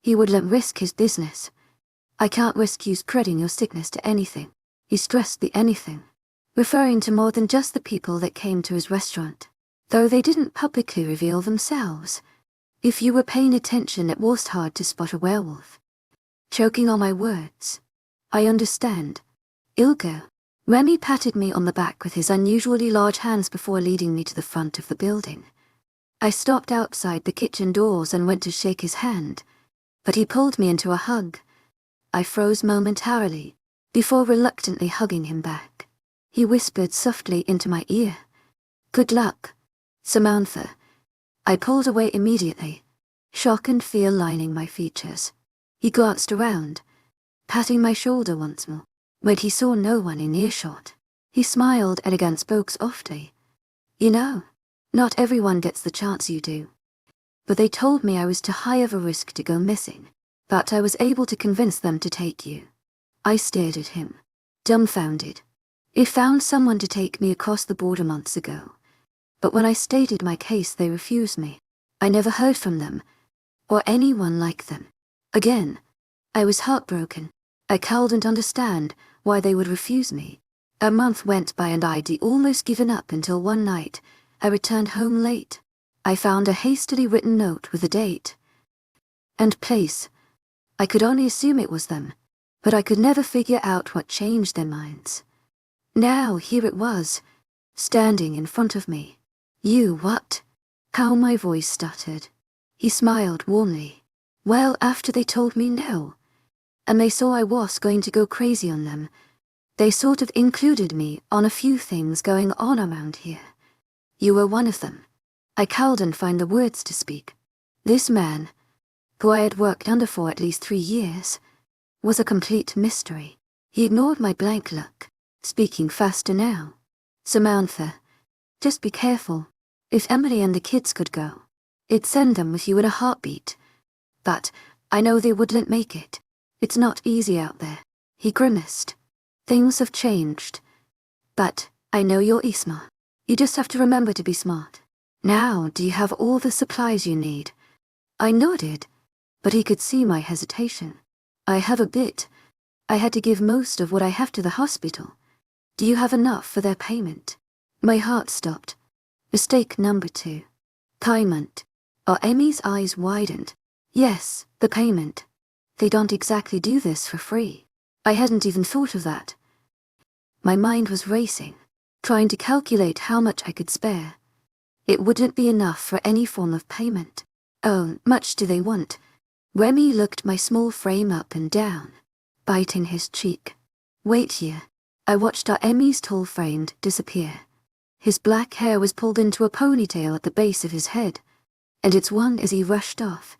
Speaker 1: He would let risk his business. "I can't risk you spreading your sickness to anything." He stressed the anything, referring to more than just the people that came to his restaurant, though they didn't publicly reveal themselves. If you were paying attention, it was hard to spot a werewolf. Choking on my words. "I understand. Ilgo." Remy patted me on the back with his unusually large hands before leading me to the front of the building. I stopped outside the kitchen doors and went to shake his hand, but he pulled me into a hug. I froze momentarily, before reluctantly hugging him back. He whispered softly into my ear, "Good luck, Samantha." I pulled away immediately, shock and fear lining my features. He glanced around, patting my shoulder once more. When he saw no one in earshot, he smiled and again spoke softly. "You know, not everyone gets the chance you do." But they told me I was too high of a risk to go missing, but I was able to convince them to take you. I stared at him, dumbfounded. I found someone to take me across the border months ago, but when I stated my case they refused me. I never heard from them, or anyone like them. Again, I was heartbroken. I couldn't understand why they would refuse me. A month went by and I'd almost given up until one night, I returned home late. I found a hastily written note with a date and place I could only assume it was them, but I could never figure out what changed their minds. Now here it was, standing in front of me. You what? How my voice stuttered. He smiled warmly. Well, after they told me no, and they saw I was going to go crazy on them, they sort of included me on a few things going on around here. You were one of them. I cowed and found the words to speak. This man, who I had worked under for at least 3 years, was a complete mystery. He ignored my blank look, speaking faster now. Samantha, just be careful. If Emily and the kids could go, it'd send them with you in a heartbeat. But I know they wouldn't make it. It's not easy out there. He grimaced. Things have changed. But I know you're Isma. You just have to remember to be smart. Now, do you have all the supplies you need? I nodded, but he could see my hesitation. I have a bit. I had to give most of what I have to the hospital. Do you have enough for their payment? My heart stopped. Mistake number 2. Payment. Amy's eyes widened. Yes, the payment. They don't exactly do this for free. I hadn't even thought of that. My mind was racing, trying to calculate how much I could spare. It wouldn't be enough for any form of payment. Oh, much do they want? Remy looked my small frame up and down, biting his cheek. Wait here. I watched Emy's tall frame disappear. His black hair was pulled into a ponytail at the base of his head, and it swung as he rushed off.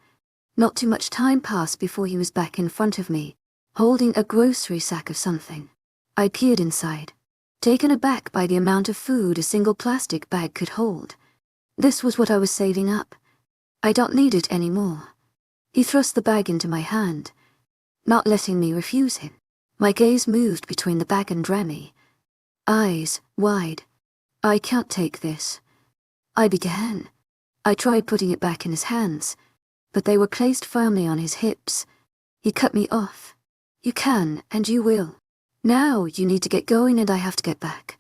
Speaker 1: Not too much time passed before he was back in front of me, holding a grocery sack of something. I peered inside, taken aback by the amount of food a single plastic bag could hold. This was what I was saving up. I don't need it anymore. He thrust the bag into my hand, not letting me refuse him. My gaze moved between the bag and Remy, eyes wide. I can't take this. I began. I tried putting it back in his hands, but they were placed firmly on his hips. He cut me off. You can, and you will. Now you need to get going and I have to get back.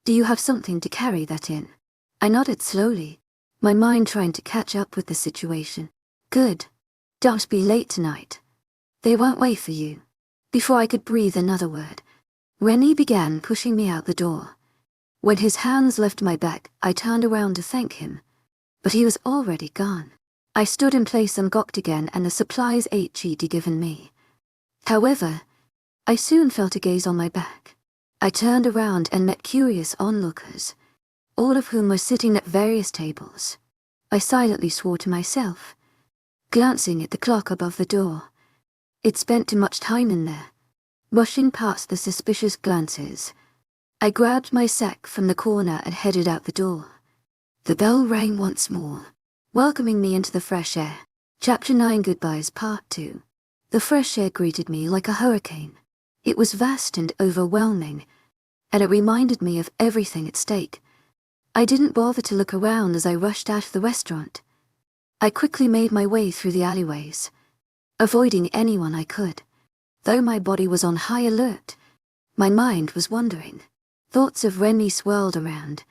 Speaker 1: Do you have something to carry that in? I nodded slowly, my mind trying to catch up with the situation. Good. Don't be late tonight. They won't wait for you. Before I could breathe another word, Rennie began pushing me out the door. When his hands left my back, I turned around to thank him, but he was already gone. I stood in place and gawked again and the supplies he'd given me. However, I soon felt a gaze on my back. I turned around and met curious onlookers, all of whom were sitting at various tables. I silently swore to myself, glancing at the clock above the door. It spent too much time in there. Rushing past the suspicious glances, I grabbed my sack from the corner and headed out the door. The bell rang once more, welcoming me into the fresh air. Chapter 9 Goodbyes Part 2. The fresh air greeted me like a hurricane. It was vast and overwhelming, and it reminded me of everything at stake. I didn't bother to look around as I rushed out of the restaurant. I quickly made my way through the alleyways, avoiding anyone I could. Though my body was on high alert, my mind was wandering. Thoughts of Remy swirled around,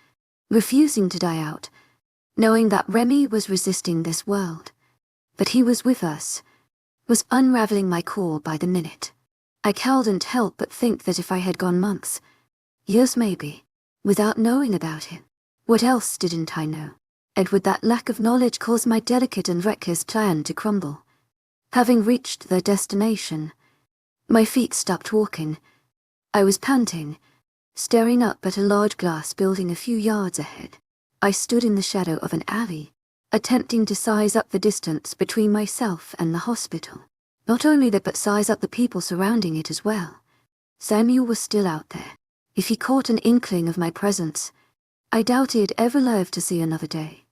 Speaker 1: refusing to die out, knowing that Remy was resisting this world. But he was with us, was unraveling my core by the minute. I couldn't help but think that if I had gone months, years maybe, without knowing about him, what else didn't I know? And would that lack of knowledge cause my delicate and reckless plan to crumble? Having reached their destination, my feet stopped walking. I was panting, staring up at a large glass building a few yards ahead. I stood in the shadow of an alley, attempting to size up the distance between myself and the hospital. Not only that, but size up the people surrounding it as well. Samuel was still out there. If he caught an inkling of my presence, I doubted he'd ever live to see another day.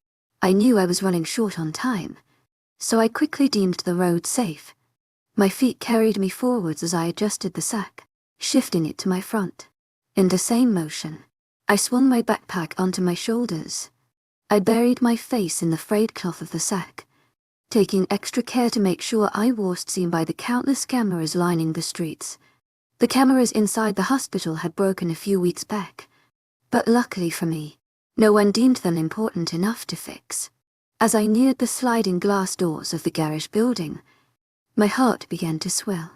Speaker 1: I knew I was running short on time, so I quickly deemed the road safe. My feet carried me forwards as I adjusted the sack, shifting it to my front. In the same motion, I swung my backpack onto my shoulders. I buried my face in the frayed cloth of the sack, taking extra care to make sure I wasn't seen by the countless cameras lining the streets. The cameras inside the hospital had broken a few weeks back, but luckily for me, no one deemed them important enough to fix. As I neared the sliding glass doors of the garage building, My heart began to swell.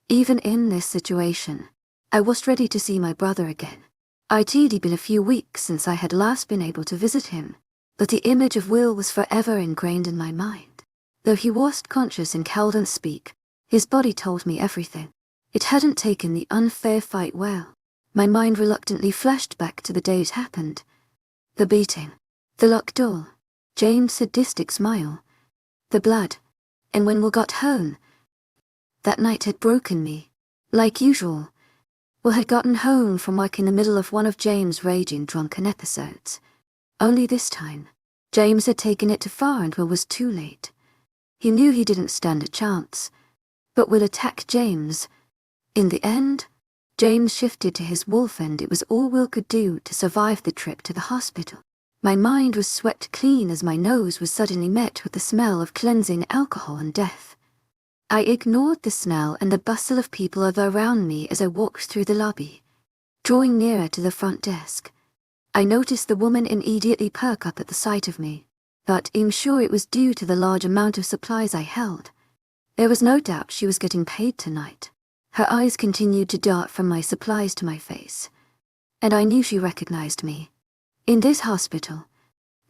Speaker 1: Even in this situation, I was ready to see my brother again. It'd been a few weeks since I had last been able to visit him, but the image of Will was forever ingrained in my mind. Though he wasn't conscious and couldn't speak, his body told me everything. It hadn't taken the unfair fight well. My mind reluctantly flashed back to the day it happened. The beating, the locked door, James' sadistic smile, the blood, and when Will got home. That night had broken me. Like usual, Will had gotten home from work in the middle of one of James' raging drunken episodes. Only this time, James had taken it too far and Will was too late. He knew he didn't stand a chance, but Will attacked James. In the end, James shifted to his wolf and it was all Will could do to survive the trip to the hospital. My mind was swept clean as my nose was suddenly met with the smell of cleansing alcohol and death. I ignored the smell and the bustle of people around me as I walked through the lobby. Drawing nearer to the front desk, I noticed the woman immediately perk up at the sight of me, but I'm sure it was due to the large amount of supplies I held. There was no doubt she was getting paid tonight. Her eyes continued to dart from my supplies to my face, and I knew she recognized me. In this hospital,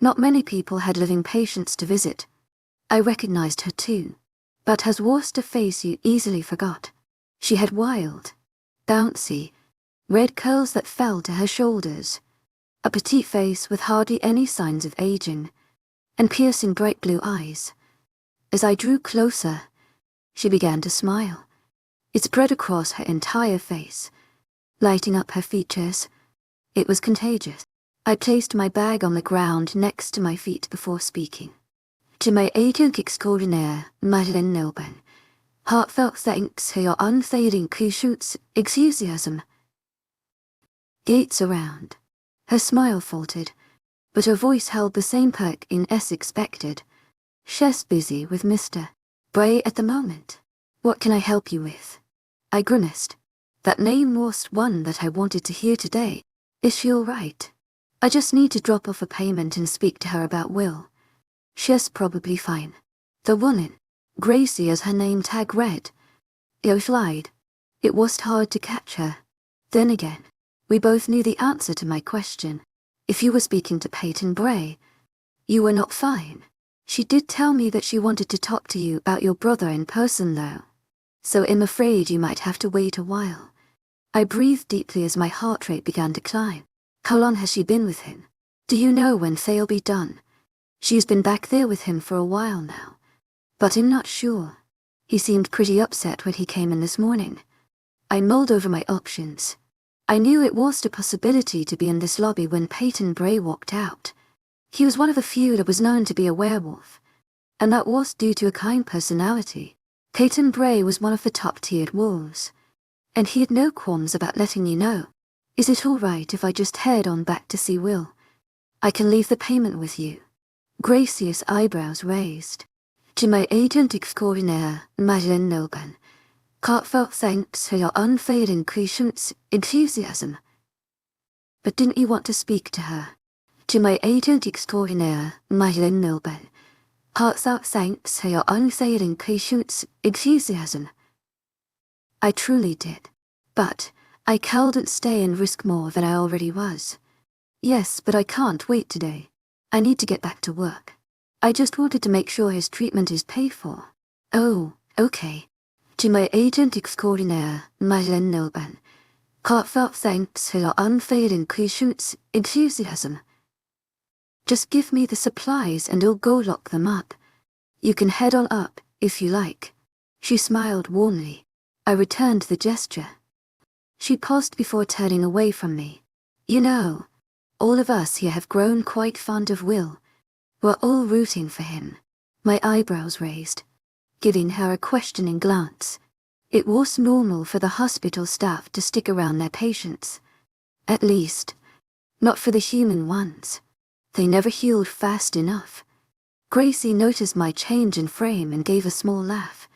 Speaker 1: not many people had living patients to visit. I recognized her too, but has was a face you easily forgot. She had wild, bouncy, red curls that fell to her shoulders, a petite face with hardly any signs of aging, and piercing bright blue eyes. As I drew closer, she began to smile. It spread across her entire face, lighting up her features. It was contagious. I placed my bag on the ground next to my feet before speaking. To my agent extraordinaire, Madeleine Nilben, heartfelt thanks for your unfading patience, enthusiasm. Gates around. Her smile faltered, but her voice held the same perk in as expected. She's busy with Mr. Bray at the moment. What can I help you with? I grimaced. That name was one that I wanted to hear today. Is she all right? I just need to drop off a payment and speak to her about Will. She's probably fine. The woman, Gracie as her name tag read, lied. It was hard to catch her. Then again, we both knew the answer to my question. If you were speaking to Peyton Bray, you were not fine. She did tell me that she wanted to talk to you about your brother in person though. So I'm afraid you might have to wait a while. I breathed deeply as my heart rate began to climb. How long has she been with him? Do you know when they'll be done? She's been back there with him for a while now, but I'm not sure. He seemed pretty upset when he came in this morning. I mulled over my options. I knew it was a possibility to be in this lobby when Peyton Bray walked out. He was one of the few that was known to be a werewolf, and that was due to a kind personality. Peyton Bray was one of the top-tiered wolves, and he had no qualms about letting you know. Is it all right if I just head on back to see Will? I can leave the payment with you. Gracie's eyebrows raised. To my agent extraordinaire, Madeleine Nilben, heartfelt thanks for your unfading patience, enthusiasm. But didn't you want to speak to her? To my agent extraordinaire, Madeleine Nilben, heartfelt thanks for your unfading patience, enthusiasm. I truly did. But I couldn't stay and risk more than I already was. Yes, but I can't wait today. I need to get back to work. I just wanted to make sure his treatment is paid for. Oh, okay. To my agent extraordinaire, Madeleine Nilben, heartfelt thanks for your unfading patience, enthusiasm. Just give me the supplies and I'll go lock them up. You can head on up, if you like. She smiled warmly. I returned the gesture. She paused before turning away from me. You know, all of us here have grown quite fond of Will. We're all rooting for him. My eyebrows raised, giving her a questioning glance. It was normal for the hospital staff to stick around their patients. At least, not for the human ones. They never healed fast enough. Gracie noticed my change in frame and gave a small laugh.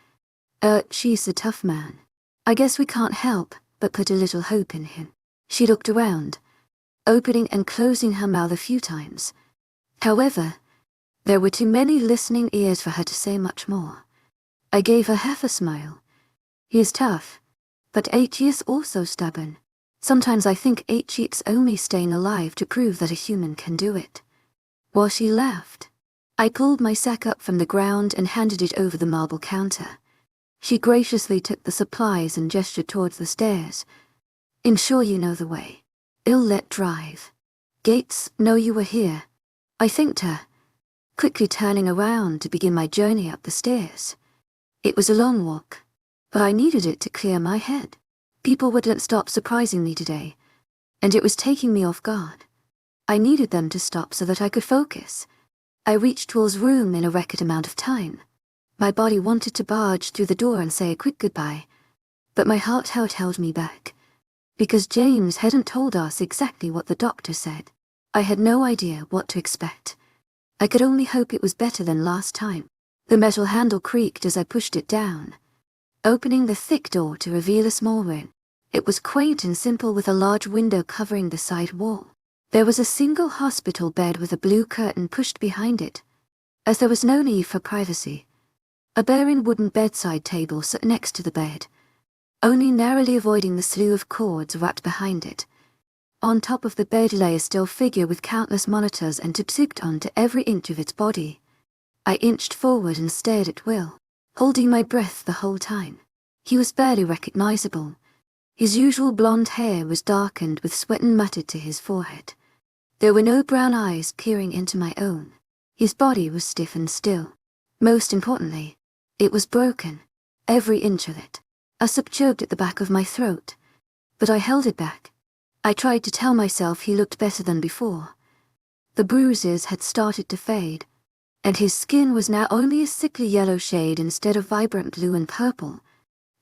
Speaker 1: She's a tough man. I guess we can't help but put a little hope in him. She looked around, opening and closing her mouth a few times. However, there were too many listening ears for her to say much more. I gave her half a smile. He is tough, but H.E. is also stubborn. Sometimes I think H.E. is only staying alive to prove that a human can do it. While she laughed, I pulled my sack up from the ground and handed it over the marble counter. She graciously took the supplies and gestured towards the stairs. I'm sure you know the way. I'll let drive. Gates, know you were here. I thanked her, quickly turning around to begin my journey up the stairs. It was a long walk, but I needed it to clear my head. People wouldn't stop surprising me today, and it was taking me off guard. I needed them to stop so that I could focus. I reached Will's room in a record amount of time. My body wanted to barge through the door and say a quick goodbye, but my heart held me back. Because James hadn't told us exactly what the doctor said, I had no idea what to expect. I could only hope it was better than last time. The metal handle creaked as I pushed it down, opening the thick door to reveal a small room. It was quaint and simple with a large window covering the side wall. There was a single hospital bed with a blue curtain pushed behind it, as there was no need for privacy. A barren wooden bedside table sat next to the bed, only narrowly avoiding the slew of cords wrapped behind it. On top of the bed lay a still figure with countless monitors and taped onto every inch of its body. I inched forward and stared at Will, holding my breath the whole time. He was barely recognizable. His usual blonde hair was darkened with sweat and matted to his forehead. There were no brown eyes peering into my own. His body was stiff and still. Most importantly, it was broken, every inch of it. I subdued at the back of my throat, but I held it back. I tried to tell myself he looked better than before. The bruises had started to fade, and his skin was now only a sickly yellow shade instead of vibrant blue and purple.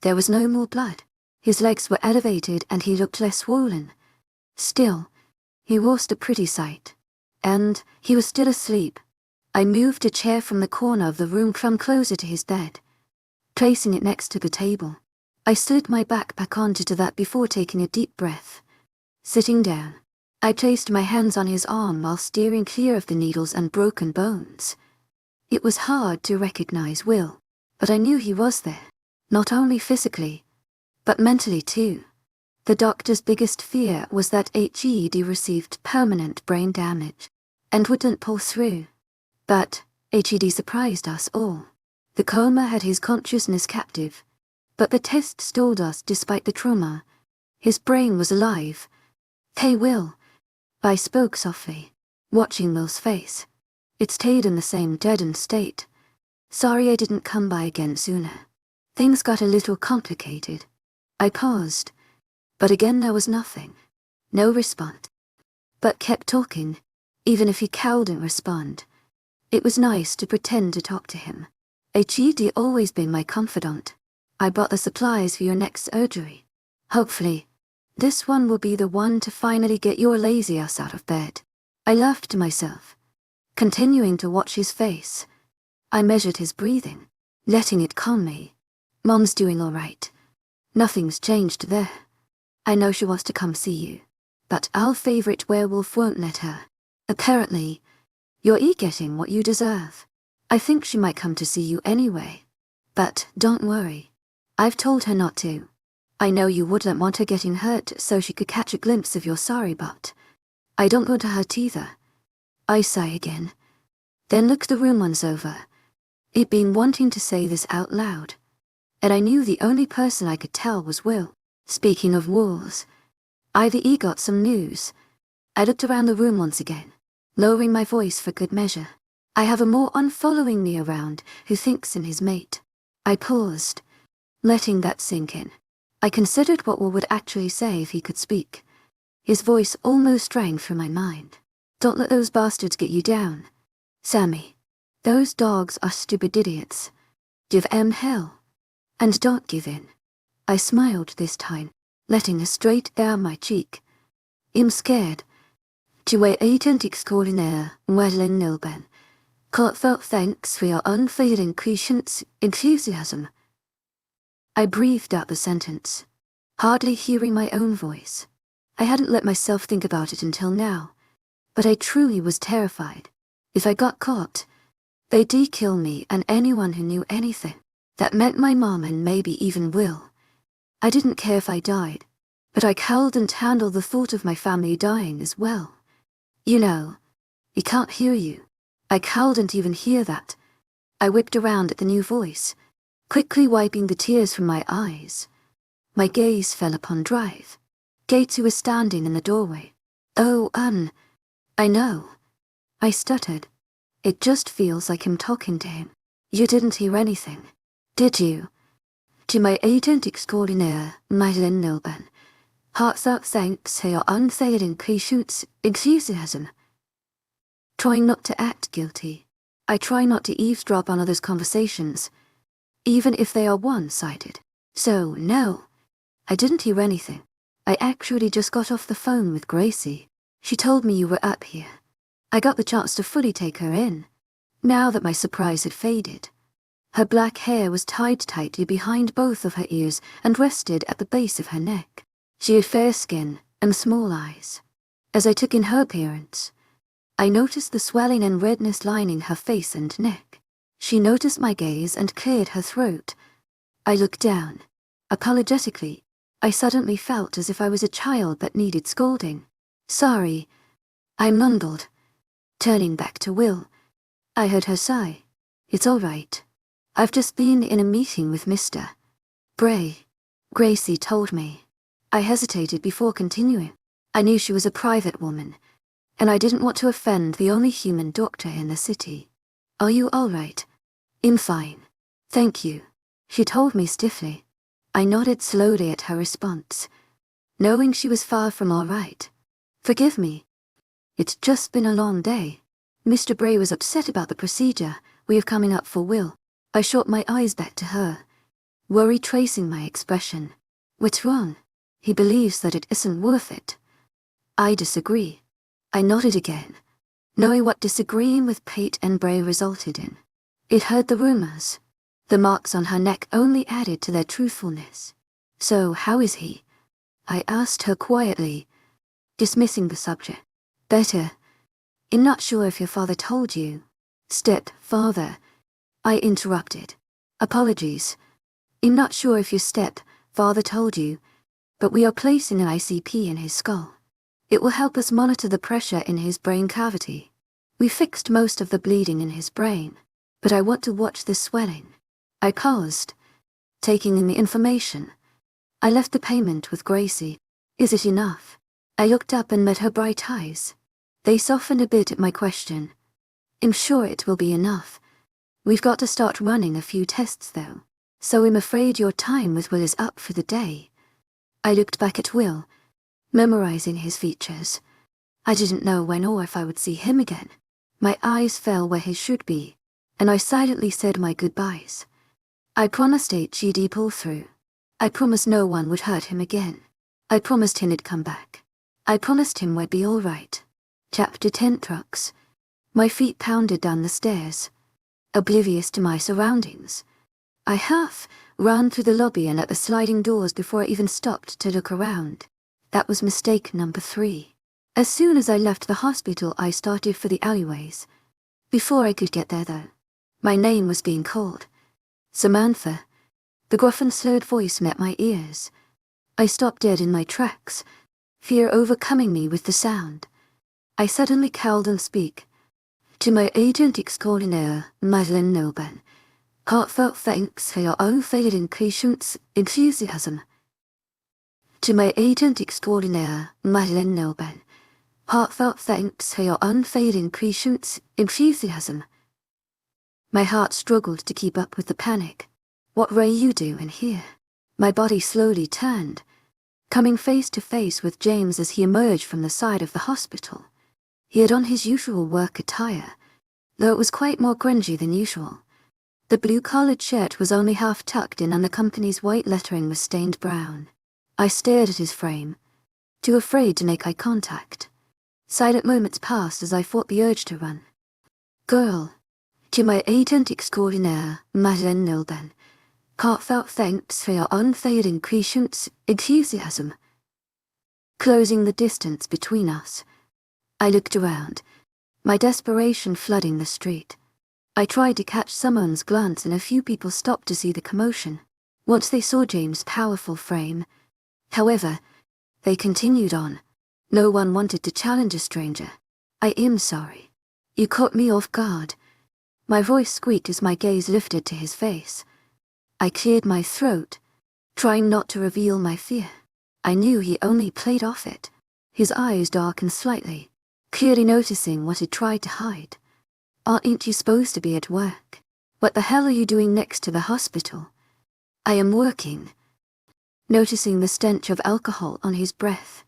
Speaker 1: There was no more blood. His legs were elevated and he looked less swollen. Still, he was a pretty sight. And he was still asleep. I moved a chair from the corner of the room from closer to his bed, placing it next to the table. I slid my backpack onto that before taking a deep breath. Sitting down, I placed my hands on his arm while steering clear of the needles and broken bones. It was hard to recognize Will, but I knew he was there, not only physically, but mentally too. The doctor's biggest fear was that H.E.D. received permanent brain damage and wouldn't pull through. But H.E.D. surprised us all. The coma had his consciousness captive, but the tests told us despite the trauma, his brain was alive. Hey Will, I spoke softly, watching Will's face. It stayed in the same deadened state. Sorry I didn't come by again sooner. Things got a little complicated. I paused, but again there was nothing. No response. But kept talking, even if he cowed and respond. It was nice to pretend to talk to him. H.E.D. always been my confidant. I bought the supplies for your next surgery. Hopefully, this one will be the one to finally get your lazy ass out of bed. I laughed to myself, continuing to watch his face. I measured his breathing, letting it calm me. Mom's doing all right. Nothing's changed there. I know she wants to come see you, but our favorite werewolf won't let her. Apparently, you're getting what you deserve. I think she might come to see you anyway. But don't worry. I've told her not to. I know you wouldn't want her getting hurt so she could catch a glimpse of your sorry butt. I don't want to hurt either. I sigh again, then look the room once over. I'd been wanting to say this out loud, and I knew the only person I could tell was Will. Speaking of wolves, either he got some news. I looked around the room once again, lowering my voice for good measure. I have a more unfollowing me around who thinks in his mate. I paused, letting that sink in. I considered what Will would actually say if he could speak. His voice almost rang through my mind. Don't let those bastards get you down, Sammy. Those dogs are stupid idiots. Give 'em hell. And don't give in. I smiled this time, letting a straight down my cheek. I'm scared. Tu es agent extraordinaire, Madeline Nilben. Heartfelt thanks for your unfailing patience, enthusiasm. I breathed out the sentence, hardly hearing my own voice. I hadn't let myself think about it until now, but I truly was terrified. If I got caught, they'd kill me and anyone who knew anything. That meant my mom and maybe even Will. I didn't care if I died, but I couldn't handle the thought of my family dying as well. You know, he can't hear you. I couldn't even hear that. I whipped around at the new voice, quickly wiping the tears from my eyes. My gaze fell upon Drive. Gates, who was standing in the doorway. Oh, I know. I stuttered. It just feels like him talking to him. You didn't hear anything, did you? To my agent extraordinaire, Nilben. Heartfelt thanks for your unfailing patience, enthusiasm. Trying not to act guilty, I try not to eavesdrop on others' conversations, even if they are one-sided. So, no, I didn't hear anything. I actually just got off the phone with Gracie. She told me you were up here. I got the chance to fully take her in, now that my surprise had faded. Her black hair was tied tightly behind both of her ears and rested at the base of her neck. She had fair skin and small eyes. As I took in her appearance, I noticed the swelling and redness lining her face and neck. She noticed my gaze and cleared her throat. I looked down. Apologetically, I suddenly felt as if I was a child that needed scolding. Sorry, I mumbled. Turning back to Will, I heard her sigh. It's all right. I've just been in a meeting with Mr. Bray. Gracie told me. I hesitated before continuing. I knew she was a private woman, and I didn't want to offend the only human doctor in the city. Are you all right? I'm fine. Thank you, she told me stiffly. I nodded slowly at her response, knowing she was far from all right. Forgive me. It's just been a long day. Mr. Bray was upset about the procedure we have coming up for Will. I shot my eyes back to her, worry tracing my expression. What's wrong? He believes that it isn't worth it. I disagree. I nodded again, knowing what disagreeing with Pate and Bray resulted in. It heard the rumors. The marks on her neck only added to their truthfulness. So how is he? I asked her quietly, dismissing the subject. Better. I'm not sure if your father told you. Step-father, I interrupted. Apologies. I'm not sure if your step-father told you, but we are placing an ICP in his skull. It will help us monitor the pressure in his brain cavity. We fixed most of the bleeding in his brain, but I want to watch the swelling. I paused, taking in the information. I left the payment with Gracie. Is it enough? I looked up and met her bright eyes. They softened a bit at my question. I'm sure it will be enough. We've got to start running a few tests though, so I'm afraid your time with Will is up for the day. I looked back at Will, memorizing his features. I didn't know when or if I would see him again. My eyes fell where his should be, and I silently said my goodbyes. I promised HGD pull through. I promised no one would hurt him again. I promised him he'd come back. I promised him we'd be all right. Chapter 10 Trucks. My feet pounded down the stairs, oblivious to my surroundings. I half ran through the lobby and at the sliding doors before I even stopped to look around. That was mistake number 3. As soon as I left the hospital, I started for the alleyways. Before I could get there, though, my name was being called. Samantha. The gruff and slurred voice met my ears. I stopped dead in my tracks, fear overcoming me with the sound. I suddenly cowled and speak. To my agent extraordinaire, Nilben. Heartfelt thanks for your unfailing patience, enthusiasm. To my agent extraordinaire, Nilben. Heartfelt thanks for your unfailing patience, enthusiasm. My heart struggled to keep up with the panic. What were you doing here? My body slowly turned, coming face to face with James as he emerged from the side of the hospital. He had on his usual work attire, though it was quite more grungy than usual. The blue-collared shirt was only half tucked in and the company's white lettering was stained brown. I stared at his frame, too afraid to make eye contact. Silent moments passed as I fought the urge to run. Girl. To my agent extraordinaire, Nilben. Heartfelt thanks for your unfailing patience, enthusiasm. Closing the distance between us, I looked around, my desperation flooding the street. I tried to catch someone's glance and a few people stopped to see the commotion. Once they saw James' powerful frame, however, they continued on. No one wanted to challenge a stranger. I am sorry. You caught me off guard. My voice squeaked as my gaze lifted to his face. I cleared my throat, trying not to reveal my fear. I knew he only played off it. His eyes darkened slightly, clearly noticing what he tried to hide. Aren't you supposed to be at work? What the hell are you doing next to the hospital? I am working. Noticing the stench of alcohol on his breath,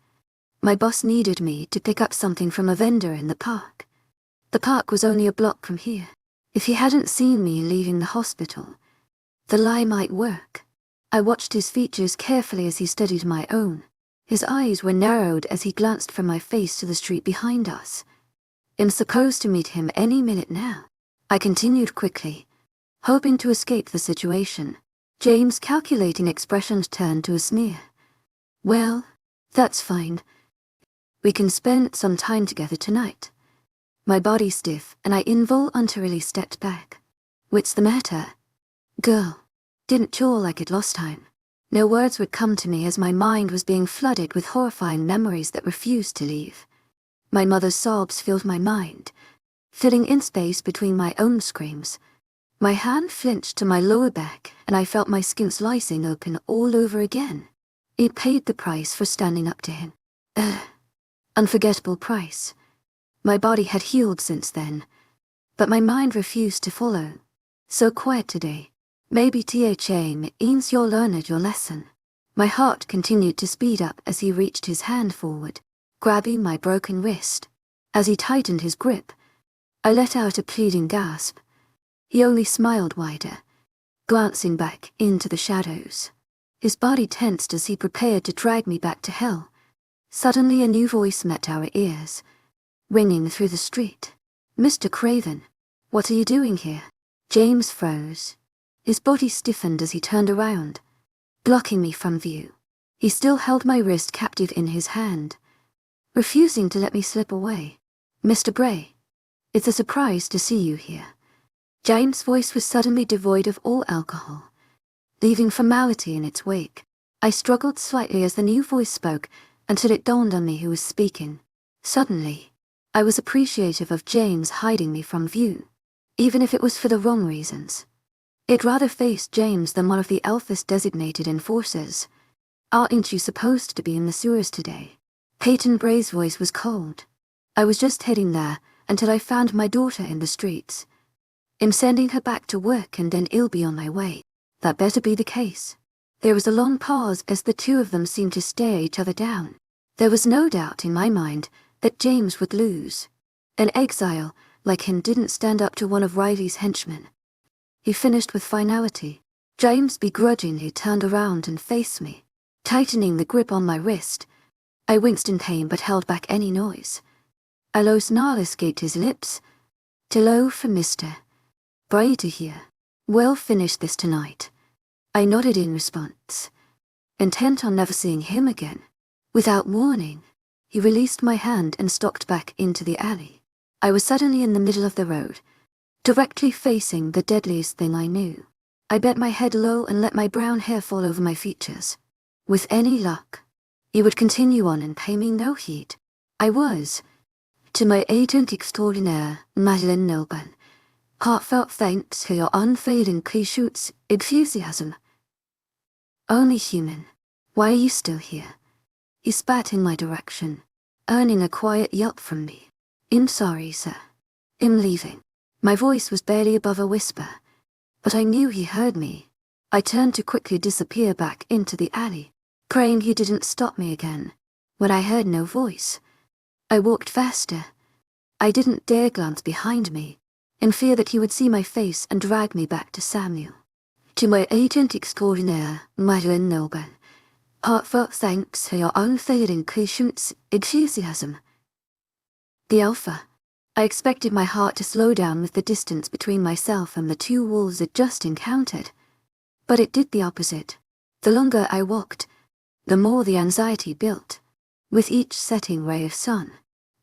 Speaker 1: my boss needed me to pick up something from a vendor in the park. The park was only a block from here. If he hadn't seen me leaving the hospital, the lie might work. I watched his features carefully as he studied my own. His eyes were narrowed as he glanced from my face to the street behind us. I'm supposed to meet him any minute now. I continued quickly, hoping to escape the situation. James' calculating expression turned to a sneer. Well, that's fine. We can spend some time together tonight. My body stiff and I involuntarily stepped back. What's the matter? Girl, didn't feel like it last time. No words would come to me as my mind was being flooded with horrifying memories that refused to leave. My mother's sobs filled my mind, filling in space between my own screams. My hand flinched to my lower back and I felt my skin slicing open all over again. It paid the price for standing up to him. Unforgettable price. My body had healed since then, but my mind refused to follow. So quiet today. Maybe THA means you'll learned your lesson. My heart continued to speed up as he reached his hand forward, grabbing my broken wrist. As he tightened his grip, I let out a pleading gasp. He only smiled wider, glancing back into the shadows. His body tensed as he prepared to drag me back to hell. Suddenly a new voice met our ears, ringing through the street. Mr. Craven, what are you doing here? James froze. His body stiffened as he turned around, blocking me from view. He still held my wrist captive in his hand, refusing to let me slip away. Mr. Bray, it's a surprise to see you here. James' voice was suddenly devoid of all alcohol, leaving formality in its wake. I struggled slightly as the new voice spoke until it dawned on me who was speaking. Suddenly, I was appreciative of James hiding me from view, even if it was for the wrong reasons. I'd rather face James than one of the Alpha's designated enforcers. Aren't you supposed to be in the sewers today? Peyton Bray's voice was cold. I was just heading there until I found my daughter in the streets. I'm sending her back to work and then I'll be on my way. That better be the case. There was a long pause as the two of them seemed to stare each other down. There was no doubt in my mind that James would lose. An exile like him didn't stand up to one of Riley's henchmen. He finished with finality. James begrudgingly turned around and faced me, tightening the grip on my wrist. I winced in pain but held back any noise. A low snarl escaped his lips. "Hello for Mr. Bray to hear. We'll finish this tonight." I nodded in response, intent on never seeing him again. Without warning, he released my hand and stalked back into the alley. I was suddenly in the middle of the road, directly facing the deadliest thing I knew. I bent my head low and let my brown hair fall over my features. With any luck, he would continue on and pay me no heed. I was, to my agent extraordinaire, Madeleine Nilban, heartfelt thanks for your unfailing cliche enthusiasm. Only human. Why are you still here? He spat in my direction, earning a quiet yelp from me. I'm sorry, sir. I'm leaving. My voice was barely above a whisper, but I knew he heard me. I turned to quickly disappear back into the alley, praying he didn't stop me again. When I heard no voice, I walked faster. I didn't dare glance behind me, in fear that he would see my face and drag me back to Samuel. To my agent extraordinaire, Madeleine Nilban, heartfelt thanks for your unfailing patience, enthusiasm. The Alpha. I expected my heart to slow down with the distance between myself and the two wolves I'd just encountered, but it did the opposite. The longer I walked, the more the anxiety built. With each setting ray of sun,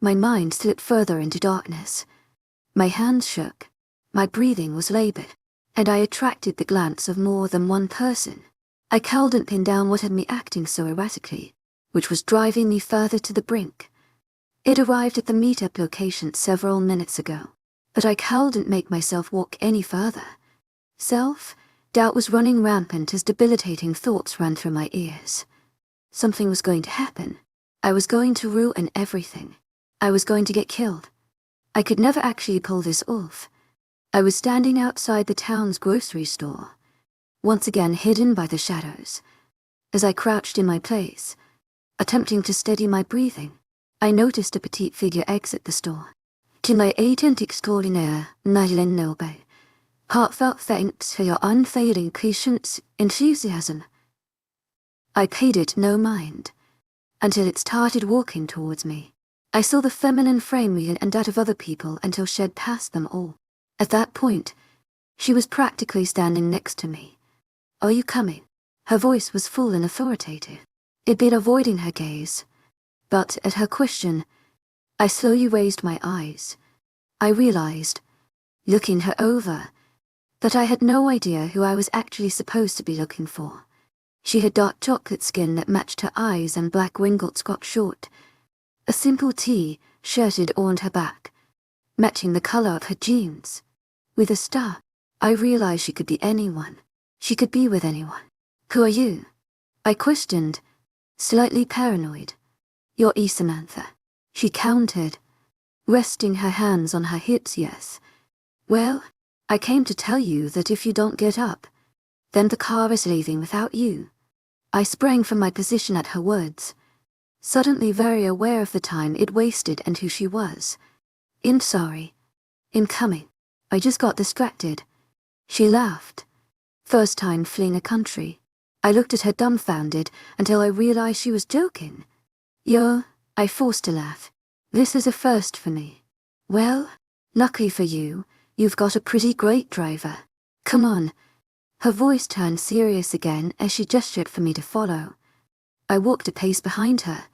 Speaker 1: my mind slipped further into darkness. My hands shook, My breathing was labored, and I attracted the glance of more than one person. I couldn't pin down what had me acting so erratically, which was driving me further to the brink. It arrived at the meetup location several minutes ago, but I couldn't make myself walk any further. Self-doubt was running rampant as debilitating thoughts ran through my ears. Something was going to happen. I was going to ruin everything. I was going to get killed. I could never actually pull this off. I was standing outside the town's grocery store, once again hidden by the shadows. As I crouched in my place, attempting to steady my breathing, I noticed a petite figure exit the store. To my agent extraordinaire, Nightfall, heartfelt thanks for your unfailing patience, enthusiasm. I paid it no mind, until it started walking towards me. I saw the feminine frame and that of other people until she had passed them all. At that point, she was practically standing next to me. Are you coming? Her voice was full and authoritative. I'd been avoiding her gaze, but at her question, I slowly raised my eyes. I realized, looking her over, that I had no idea who I was actually supposed to be looking for. She had dark chocolate skin that matched her eyes and black ringlets cut short. A simple T-shirt adorned her back, matching the color of her jeans. With a star, I realized she could be anyone. She could be with anyone. Who are you? I questioned, slightly paranoid. You're Samantha. She countered, resting her hands on her hips. Yes. Well, I came to tell you that if you don't get up, then the car is leaving without you. I sprang from my position at her words, suddenly very aware of the time it wasted and who she was. I'm sorry. I'm coming. I just got distracted. She laughed. First time fleeing a country. I looked at her dumbfounded until I realized she was joking. Yo, I forced a laugh. This is a first for me. Well, lucky for you, you've got a pretty great driver. Come on. Her voice turned serious again as she gestured for me to follow. I walked a pace behind her,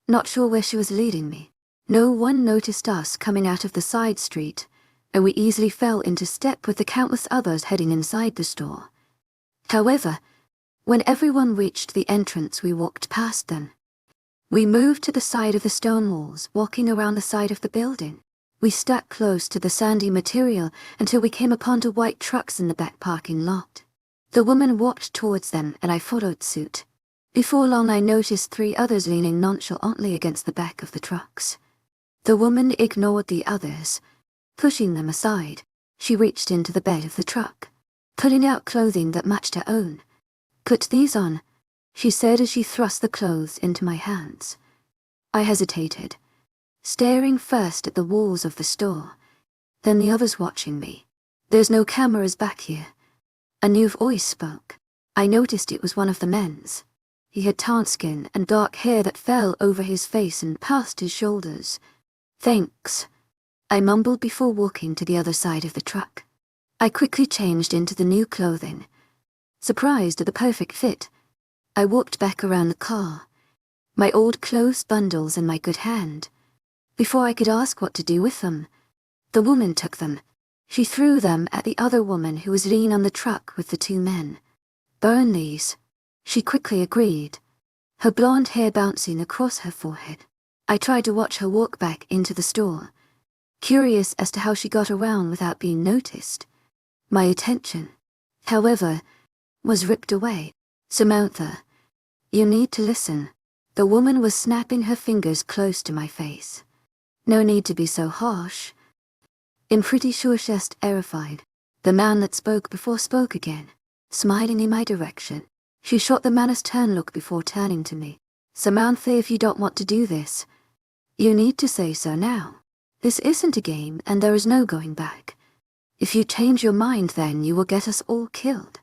Speaker 1: not sure where she was leading me. No one noticed us coming out of the side street, and we easily fell into step with the countless others heading inside the store. However, when everyone reached the entrance, we walked past them. We moved to the side of the stone walls, walking around the side of the building. We stuck close to the sandy material until we came upon two white trucks in the back parking lot. The woman walked towards them and I followed suit. Before long I noticed three others leaning nonchalantly against the back of the trucks. The woman ignored the others, pushing them aside. She reached into the bed of the truck, pulling out clothing that matched her own. Put these on, she said as she thrust the clothes into my hands. I hesitated, staring first at the walls of the store, then the others watching me. There's no cameras back here. A new voice spoke. I noticed it was one of the men's. He had tanned skin and dark hair that fell over his face and past his shoulders. Thanks, I mumbled before walking to the other side of the truck. I quickly changed into the new clothing. Surprised at the perfect fit, I walked back around the car, my old clothes bundles in my good hand. Before I could ask what to do with them, the woman took them. She threw them at the other woman who was leaning on the truck with the two men. Burn these, she quickly agreed, her blonde hair bouncing across her forehead. I tried to watch her walk back into the store, curious as to how she got around without being noticed. My attention, however, was ripped away. Samantha, you need to listen. The woman was snapping her fingers close to my face. No need to be so harsh. I'm pretty sure she's terrified. The man that spoke before spoke again, smiling in my direction. She shot the man a stern look before turning to me. Samantha, if you don't want to do this, you need to say so now. This isn't a game and there is no going back. If you change your mind, then you will get us all killed.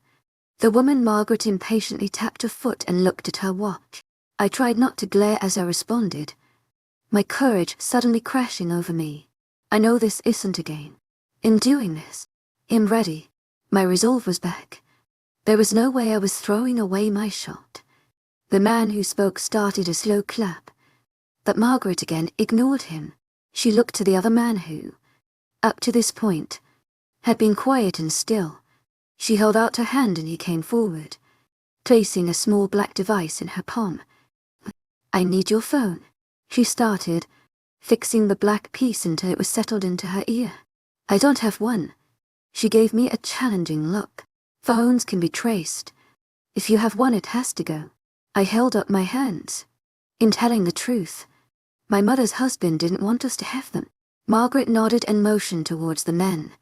Speaker 1: The woman Margaret impatiently tapped her foot and looked at her watch. I tried not to glare as I responded, my courage suddenly crashing over me. I know this isn't a game. In doing this, I'm ready. My resolve was back. There was no way I was throwing away my shot. The man who spoke started a slow clap, but Margaret again ignored him. She looked to the other man who, up to this point, had been quiet and still. She held out her hand and he came forward, placing a small black device in her palm. "I need your phone," she started, fixing the black piece until it was settled into her ear. "I don't have one." She gave me a challenging look. "Phones can be traced. If you have one, it has to go." I held up my hands. "In telling the truth, my mother's husband didn't want us to have them." Margaret nodded and motioned towards the men.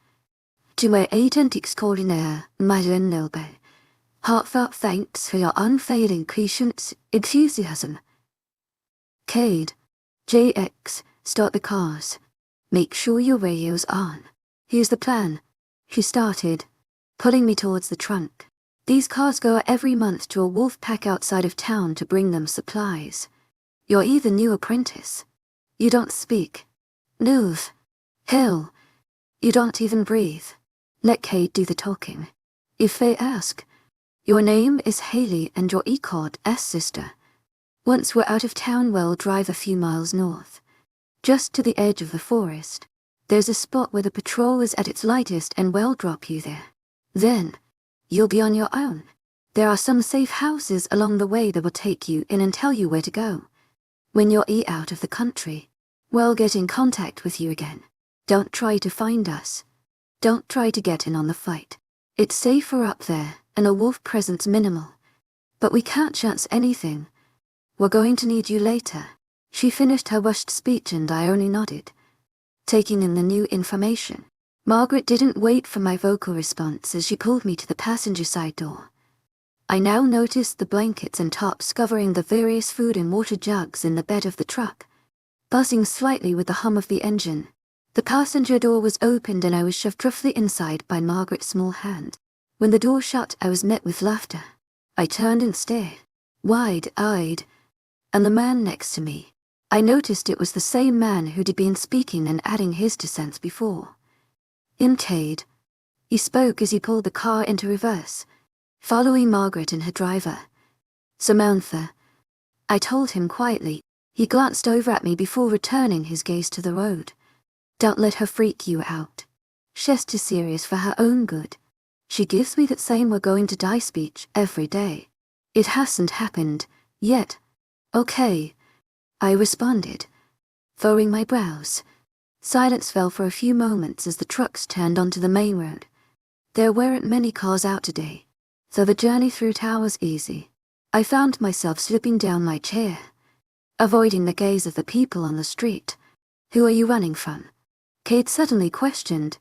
Speaker 1: "To my agent extraordinaire, Love, heartfelt thanks for your unfailing patience, enthusiasm. Cade, JX, start the cars. Make sure your radio's on. Here's the plan," she started, pulling me towards the trunk. "These cars go every month to a wolf pack outside of town to bring them supplies. You're either new apprentice. You don't speak. Move. Hell. You don't even breathe. Let Cade do the talking. If they ask, your name is Haley and your Ecod sister. Once we're out of town, we'll drive a few miles north, just to the edge of the forest. There's a spot where the patrol is at its lightest and we'll drop you there. Then, you'll be on your own. There are some safe houses along the way that will take you in and tell you where to go. When you're out of the country, we'll get in contact with you again. Don't try to find us. Don't try to get in on the fight. It's safer up there, and a wolf presence minimal. But we can't chance anything. We're going to need you later." She finished her rushed speech and I only nodded, taking in the new information. Margaret didn't wait for my vocal response as she pulled me to the passenger side door. I now noticed the blankets and tops covering the various food and water jugs in the bed of the truck, buzzing slightly with the hum of the engine. The passenger door was opened and I was shoved roughly inside by Margaret's small hand. When the door shut, I was met with laughter. I turned and stared, wide-eyed, and the man next to me. I noticed it was the same man who'd been speaking and adding his 2 cents before. Cade. He spoke as he pulled the car into reverse, following Margaret and her driver. "Samantha," I told him quietly. He glanced over at me before returning his gaze to the road. "Don't let her freak you out. She's too serious for her own good. She gives me that same 'we're going to die' speech every day. It hasn't happened yet." "Okay," I responded, furrowing my brows. Silence fell for a few moments as the trucks turned onto the main road. There weren't many cars out today, so the journey through town was easy. I found myself slipping down my chair, avoiding the gaze of the people on the street. "Who are you running from?" Cade suddenly questioned,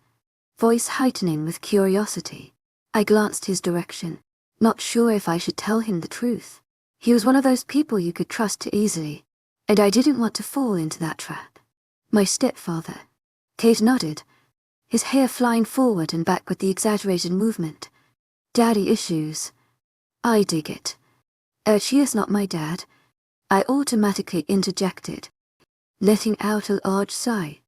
Speaker 1: voice heightening with curiosity. I glanced his direction, not sure if I should tell him the truth. He was one of those people you could trust too easily, and I didn't want to fall into that trap. "My stepfather." Cade nodded, his hair flying forward and back with the exaggerated movement. "Daddy issues." "I dig it." She is not my dad," I automatically interjected, letting out a large sigh.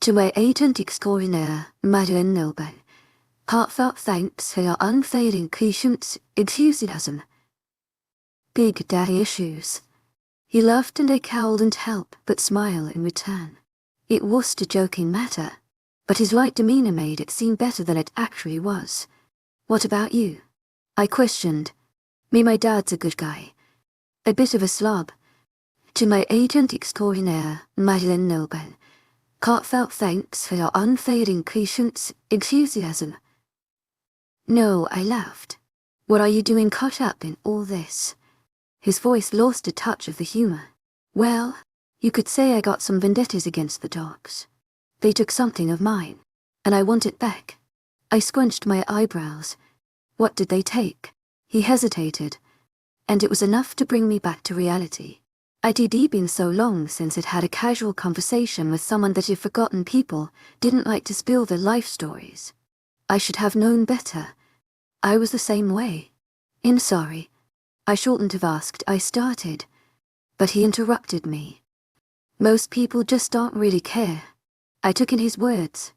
Speaker 1: "To my agent extraordinaire, Love, heartfelt thanks for your unfailing patience, enthusiasm." Big daddy issues. He laughed and I cowled in help but smiled in return. It was a joking matter, but his light demeanor made it seem better than it actually was. "What about you?" I questioned. My dad's a good guy. A bit of a slob." To my agent extraordinaire, Love, heartfelt thanks for your unfailing patience, enthusiasm." "No," I laughed. "What are you doing caught up in all this?" His voice lost a touch of the humor. "Well, you could say I got some vendettas against the dogs. They took something of mine, and I want it back." I scrunched my eyebrows. "What did they take?" He hesitated, and it was enough to bring me back to reality. It'd been so long since I'd had a casual conversation with someone that if forgotten people didn't like to spill their life stories. I should have known better. I was the same way. Sorry. I shouldn't have asked, I started, but he interrupted me. "Most people just don't really care." I took in his words,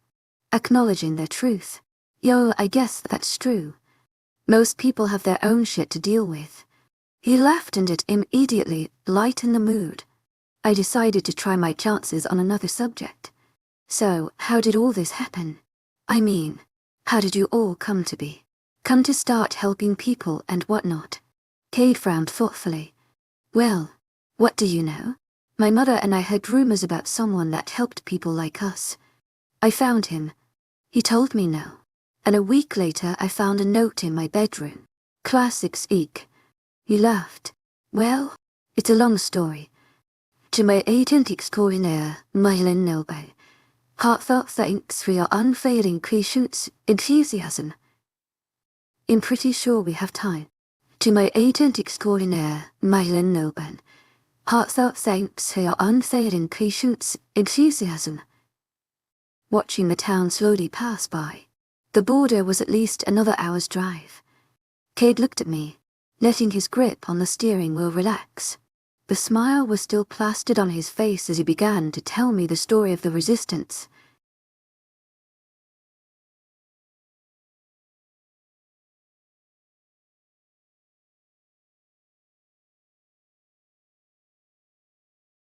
Speaker 1: acknowledging their truth. I guess that's true. Most people have their own shit to deal with." He laughed and it immediately lightened the mood. I decided to try my chances on another subject. "So, how did all this happen? I mean, How did you all come to be? Come to start helping people and whatnot? Cade frowned thoughtfully. Well, what do you know? My mother and I heard rumors about someone that helped people like us. I found him. He told me no. And a week later I found a note in my bedroom. Classics eek. He laughed. Well, it's a long story. To my agent extraordinaire, Myelin Nelby. Heartfelt thanks for your unfailing patience, enthusiasm. I'm pretty sure we have time. To my agent extraordinaire, Myelin Nelby. Heartfelt thanks for your unfailing patience, enthusiasm. Watching the town slowly pass by. The border was at least another hour's drive. Cade looked at me, letting his grip on the steering wheel relax. The smile was still plastered on his face as he began to tell me the story of the resistance.